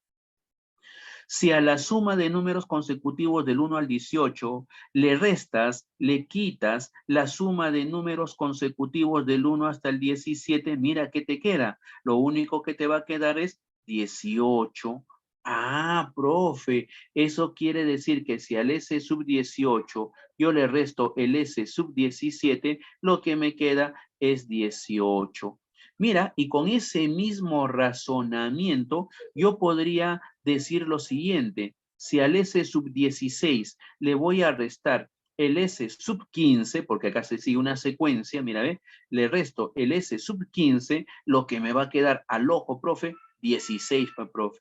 Si a la suma de números consecutivos del 1 al 18 le restas, le quitas la suma de números consecutivos del 1 hasta el 17, mira qué te queda. Lo único que te va a quedar es 18. Ah, profe, eso quiere decir que si al S sub 18 yo le resto el S sub 17, lo que me queda es 18. Mira, y con ese mismo razonamiento, yo podría decir lo siguiente: si al S sub 16 le voy a restar el S sub 15, porque acá se sigue una secuencia, mira, ve, le resto el S sub 15, lo que me va a quedar al ojo, profe, 16, profe.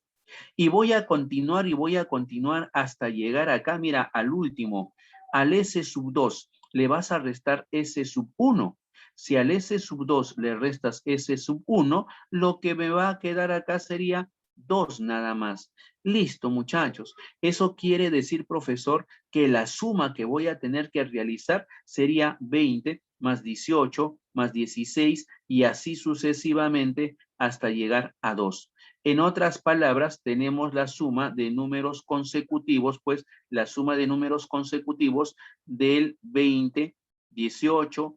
Y voy a continuar hasta llegar acá, mira, al último, al S sub 2, le vas a restar S sub 1. Si al S sub 2 le restas S sub 1, lo que me va a quedar acá sería 2 nada más. Listo, muchachos. Eso quiere decir, profesor, que la suma que voy a tener que realizar sería 20 más 18 más 16 y así sucesivamente hasta llegar a 2. En otras palabras, tenemos la suma de números consecutivos, pues la suma de números consecutivos del 20, 18,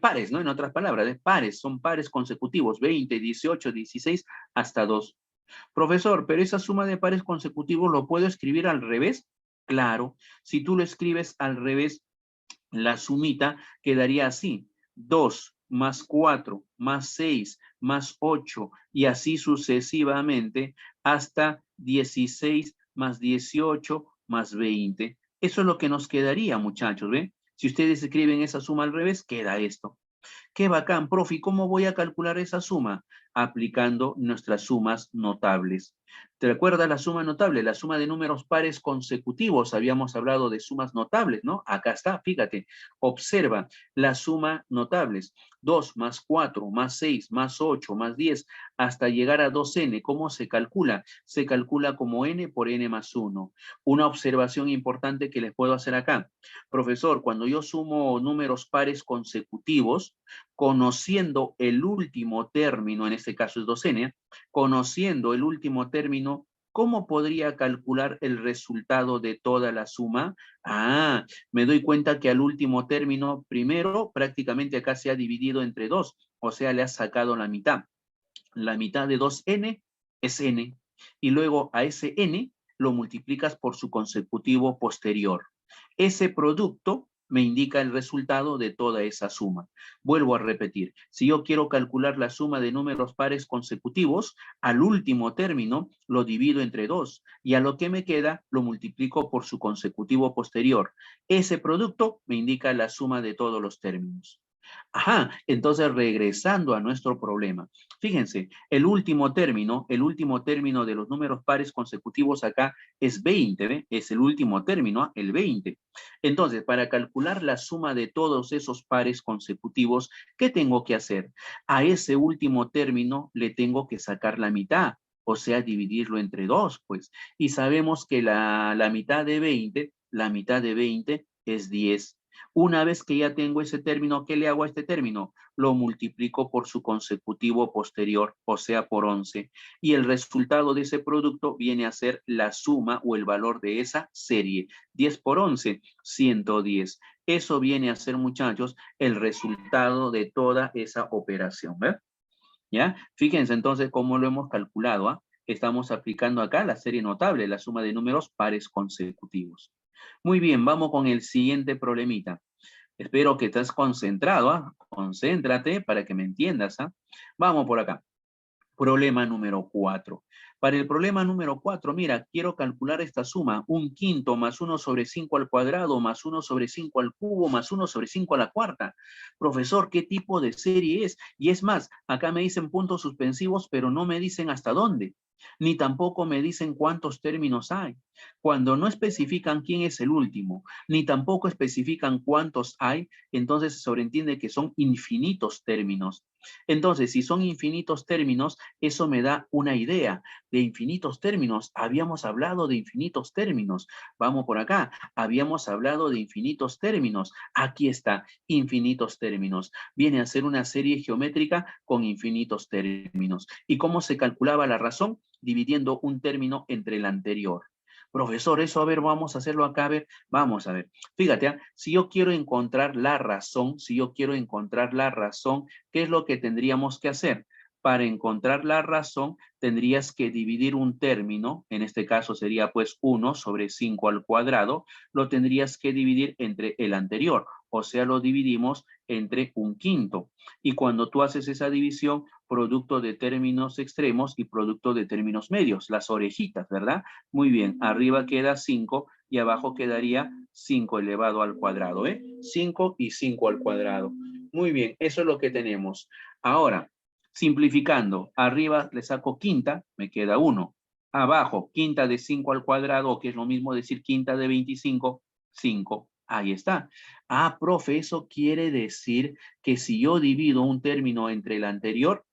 pares, ¿no? En otras palabras, pares, son pares consecutivos, 20, 18, 16 hasta 2. Profesor, pero esa suma de pares consecutivos ¿lo puedo escribir al revés? Claro, si tú lo escribes al revés, la sumita quedaría así: 2 más 4 más 6 más 8 y así sucesivamente hasta 16 más 18 más 20. Eso es lo que nos quedaría, muchachos, ¿ven? Si ustedes escriben esa suma al revés, queda esto. Qué bacán, profe. ¿Y cómo voy a calcular esa suma? Aplicando nuestras sumas notables. ¿Te recuerdas la suma notable? La suma de números pares consecutivos. Habíamos hablado de sumas notables, ¿no? Acá está, fíjate. Observa la suma notables. 2 más 4 más 6 más 8 más 10 hasta llegar a 2n. ¿Cómo se calcula? Se calcula como n por n más 1. Una observación importante que les puedo hacer acá. Profesor, cuando yo sumo números pares consecutivos, conociendo el último término, en este caso es 2n, conociendo el último término, ¿cómo podría calcular el resultado de toda la suma? Ah, me doy cuenta que al último término, primero, prácticamente acá se ha dividido entre 2, o sea, le has sacado la mitad. La mitad de 2n es n, y luego a ese n lo multiplicas por su consecutivo posterior. Ese producto me indica el resultado de toda esa suma. Vuelvo a repetir, si yo quiero calcular la suma de números pares consecutivos, al último término lo divido entre 2 y a lo que me queda lo multiplico por su consecutivo posterior. Ese producto me indica la suma de todos los términos. Ajá, entonces regresando a nuestro problema. Fíjense, el último término de los números pares consecutivos acá es 20, ¿ve? Es el último término, el 20. Entonces, para calcular la suma de todos esos pares consecutivos, ¿qué tengo que hacer? A ese último término le tengo que sacar la mitad, o sea, dividirlo entre 2, pues. Y sabemos que la mitad de 20 es 10. Una vez que ya tengo ese término, ¿qué le hago a este término? Lo multiplico por su consecutivo posterior, o sea, por 11. Y el resultado de ese producto viene a ser la suma o el valor de esa serie. 10 por 11, 110. Eso viene a ser, muchachos, el resultado de toda esa operación, ¿verdad? ¿Ya? Fíjense entonces cómo lo hemos calculado, ¿ah? Estamos aplicando acá la serie notable, la suma de números pares consecutivos. Muy bien, vamos con el siguiente problemita. Espero que estés concentrado, ¿ah? Concéntrate para que me entiendas, ¿ah? Vamos por acá. Problema número 4. Para el problema número 4, mira, quiero calcular esta suma, 1/5 más 1 sobre 5 al cuadrado, más 1 sobre 5 al cubo, más 1 sobre 5 a la cuarta. Profesor, ¿qué tipo de serie es? Y es más, acá me dicen puntos suspensivos, pero no me dicen hasta dónde, ni tampoco me dicen cuántos términos hay. Cuando no especifican quién es el último, ni tampoco especifican cuántos hay, entonces se sobreentiende que son infinitos términos. Entonces, si son infinitos términos, eso me da una idea de infinitos términos. Habíamos hablado de infinitos términos. Vamos por acá. Habíamos hablado de infinitos términos. Aquí está, infinitos términos. Viene a ser una serie geométrica con infinitos términos. ¿Y cómo se calculaba la razón? Dividiendo un término entre el anterior. Profesor, eso, a ver, vamos a hacerlo acá, a ver, vamos a ver. Fíjate, ¿eh? Si yo quiero encontrar la razón, ¿qué es lo que tendríamos que hacer? Para encontrar la razón, tendrías que dividir un término, en este caso sería pues 1 sobre 5 al cuadrado, lo tendrías que dividir entre el anterior, o sea, lo dividimos entre 1/5. Y cuando tú haces esa división, producto de términos extremos y producto de términos medios, las orejitas, ¿verdad? Muy bien, arriba queda 5 y abajo quedaría 5 elevado al cuadrado, ¿eh? 5 y 5 al cuadrado. Muy bien, eso es lo que tenemos. Ahora, simplificando, arriba le saco quinta, me queda 1. Abajo, quinta de 5 al cuadrado, que es lo mismo decir quinta de 25, 5. Ahí está. Ah, profe, eso quiere decir que si yo divido un término entre el anterior,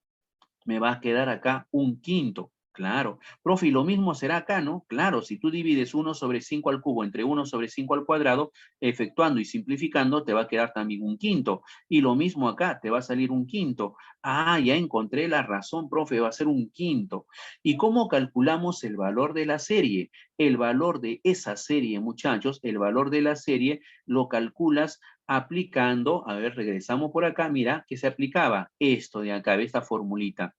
me va a quedar acá un quinto. Claro. Profe, y lo mismo será acá, ¿no? Claro, si tú divides 1/5 al cubo entre 1/5 al cuadrado, efectuando y simplificando, te va a quedar también un quinto. Y lo mismo acá, te va a salir un quinto. Ah, ya encontré la razón, profe, va a ser un quinto. ¿Y cómo calculamos el valor de la serie? El valor de esa serie, muchachos, el valor de la serie lo calculas aplicando, a ver, regresamos por acá, mira, que se aplicaba esto de acá, esta formulita.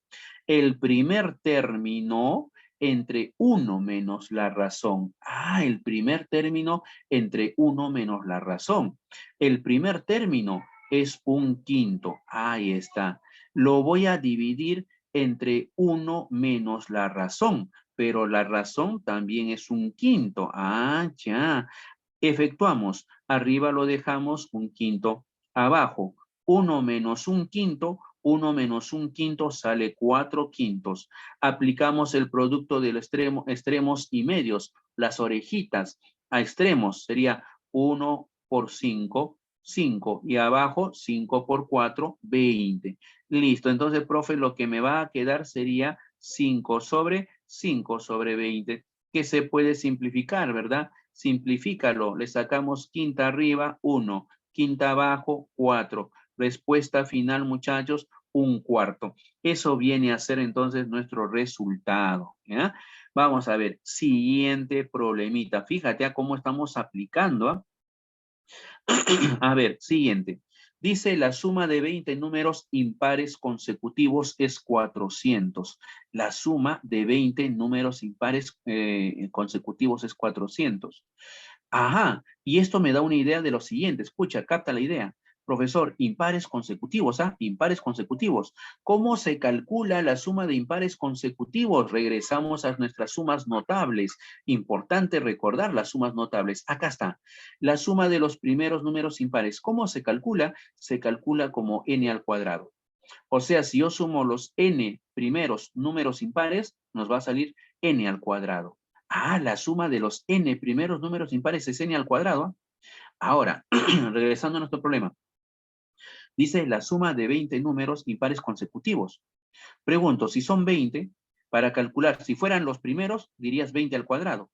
El primer término entre 1 menos la razón. Ah, el primer término entre 1 menos la razón. El primer término es un quinto. Ahí está. Lo voy a dividir entre 1 menos la razón, pero la razón también es un quinto. Ah, ya. Efectuamos. Arriba lo dejamos un quinto. Abajo, 1 menos un quinto, 1 menos un quinto sale 4 quintos. Aplicamos el producto del extremos y medios, las orejitas a extremos. Sería 1 por 5, 5. Y abajo, 5 por 4, 20. Listo. Entonces, profe, lo que me va a quedar sería 5 sobre 5 sobre 20, que se puede simplificar, ¿verdad? Simplifícalo. Le sacamos quinta arriba, 1. Quinta abajo, 4. Respuesta final, muchachos, un cuarto. Eso viene a ser entonces nuestro resultado. ¿Ya? Vamos a ver, siguiente problemita. Fíjate a cómo estamos aplicando. ¿Ah? A ver, siguiente. Dice la suma de 20 números impares consecutivos es 400. La suma de 20 números impares consecutivos es 400. Ajá, y esto me da una idea de lo siguiente. Escucha, capta la idea. Profesor, impares consecutivos, ¿ah? Impares consecutivos. ¿Cómo se calcula la suma de impares consecutivos? Regresamos a nuestras sumas notables. Importante recordar las sumas notables. Acá está. La suma de los primeros números impares. ¿Cómo se calcula? Se calcula como n al cuadrado. O sea, si yo sumo los n primeros números impares, nos va a salir n al cuadrado. Ah, la suma de los n primeros números impares es n al cuadrado. ¿Ah? Ahora, regresando a nuestro problema. Dice la suma de 20 números impares consecutivos. Pregunto, si son 20, para calcular, si fueran los primeros, dirías 20 al cuadrado.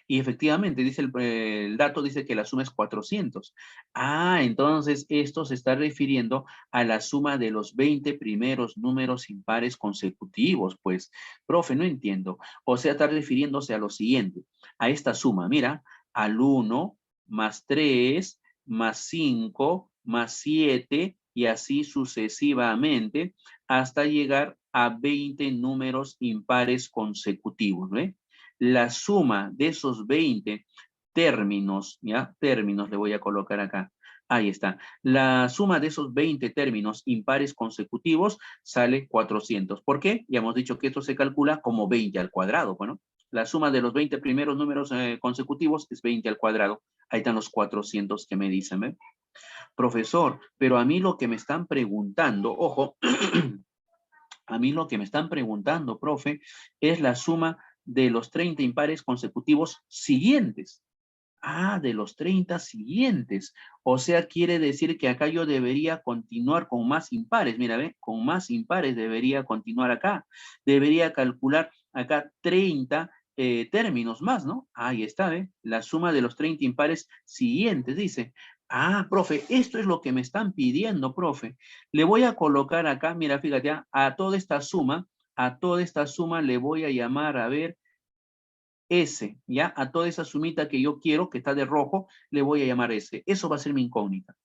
Y efectivamente, dice el dato dice que la suma es 400. Ah, entonces esto se está refiriendo a la suma de los 20 primeros números impares consecutivos. Pues, profe, no entiendo. O sea, está refiriéndose a lo siguiente, a esta suma. Mira, al 1 más 3 más 5 más 7 y así sucesivamente hasta llegar a 20 números impares consecutivos, ¿ve? La suma de esos 20 términos, ¿ya? Términos le voy a colocar acá. Ahí está. La suma de esos 20 términos impares consecutivos sale 400. ¿Por qué? Ya hemos dicho que esto se calcula como 20 al cuadrado. Bueno, la suma de los 20 primeros números consecutivos es 20 al cuadrado. Ahí están los 400 que me dicen, ¿eh? Profesor, pero a mí lo que me están preguntando, ojo, a mí lo que me están preguntando, profe, es la suma de los 30 impares consecutivos siguientes. Ah, de los 30 siguientes. O sea, quiere decir que acá yo debería continuar con más impares. Mira, ve, con más impares debería continuar acá. Debería calcular acá 30 términos más, ¿no? Ahí está, ¿ve? La suma de los 30 impares siguientes, dice. Ah, profe, esto es lo que me están pidiendo, profe. Le voy a colocar acá, mira, fíjate, a toda esta suma le voy a llamar, a ver, S, ¿ya? A toda esa sumita que yo quiero, que está de rojo, le voy a llamar S. Eso va a ser mi incógnita.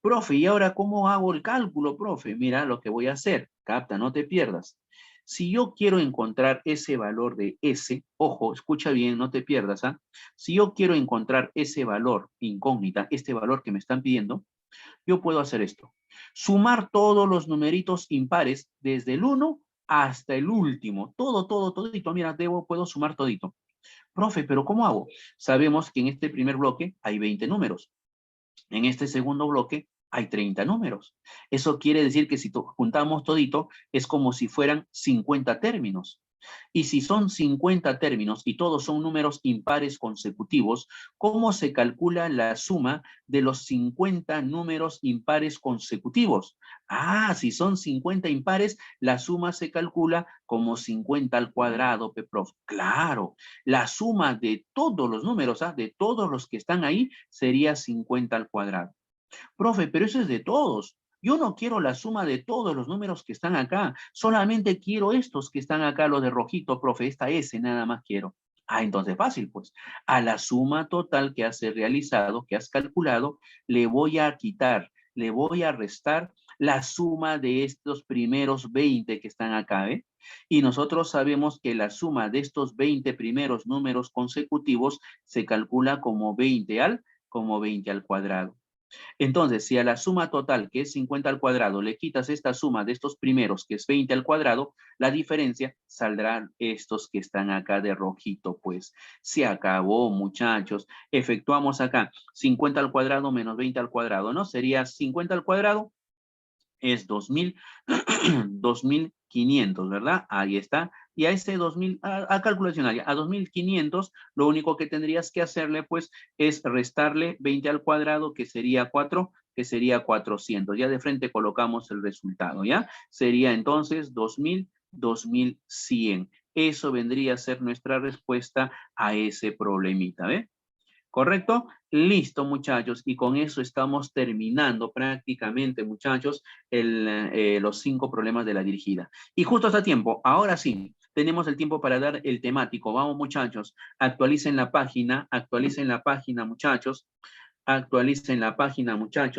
Profe, ¿y ahora cómo hago el cálculo, profe? Mira lo que voy a hacer. Capta, no te pierdas. Si yo quiero encontrar ese valor de S, ojo, escucha bien, no te pierdas, ¿ah? Si yo quiero encontrar ese valor incógnita, este valor que me están pidiendo, yo puedo hacer esto. Sumar todos los numeritos impares desde el 1 hasta el último. Todito. Mira, puedo sumar todito. Profe, ¿pero cómo hago? Sabemos que en este primer bloque hay 20 números. En este segundo bloque hay 30 números. Eso quiere decir que si juntamos todito, es como si fueran 50 términos. Y si son 50 términos y todos son números impares consecutivos, ¿cómo se calcula la suma de los 50 números impares consecutivos? Ah, si son 50 impares, la suma se calcula como 50 al cuadrado, Prof. Claro, la suma de todos los números, de todos los que están ahí, sería 50 al cuadrado. Profe, pero eso es de todos. Yo no quiero la suma de todos los números que están acá. Solamente quiero estos que están acá, los de rojito, profe. Esta S nada más quiero. Ah, entonces fácil, pues. A la suma total que has realizado, que has calculado, le voy a quitar, le voy a restar la suma de estos primeros 20 que están acá, ¿eh? Y nosotros sabemos que la suma de estos 20 primeros números consecutivos se calcula como 20 al cuadrado. Entonces, si a la suma total, que es 50 al cuadrado, le quitas esta suma de estos primeros, que es 20 al cuadrado, la diferencia saldrán estos que están acá de rojito, pues. Se acabó, muchachos. Efectuamos acá 50 al cuadrado menos 20 al cuadrado, ¿no? Sería 50 al cuadrado es 2000, 2500, ¿verdad? Ahí está. Y a ese 2000, a calculación, a 2500, lo único que tendrías que hacerle, pues, es restarle 20 al cuadrado, que sería 4, que sería 400. Ya de frente colocamos el resultado, ¿ya? Sería entonces 2000, 2100. Eso vendría a ser nuestra respuesta a ese problemita, ¿ve? ¿Correcto? Listo, muchachos. Y con eso estamos terminando prácticamente, muchachos, los 5 problemas de la dirigida. Y justo está tiempo. Ahora sí, tenemos el tiempo para dar el temático. Vamos, muchachos. Actualicen la página, muchachos. Actualicen la página, muchachos.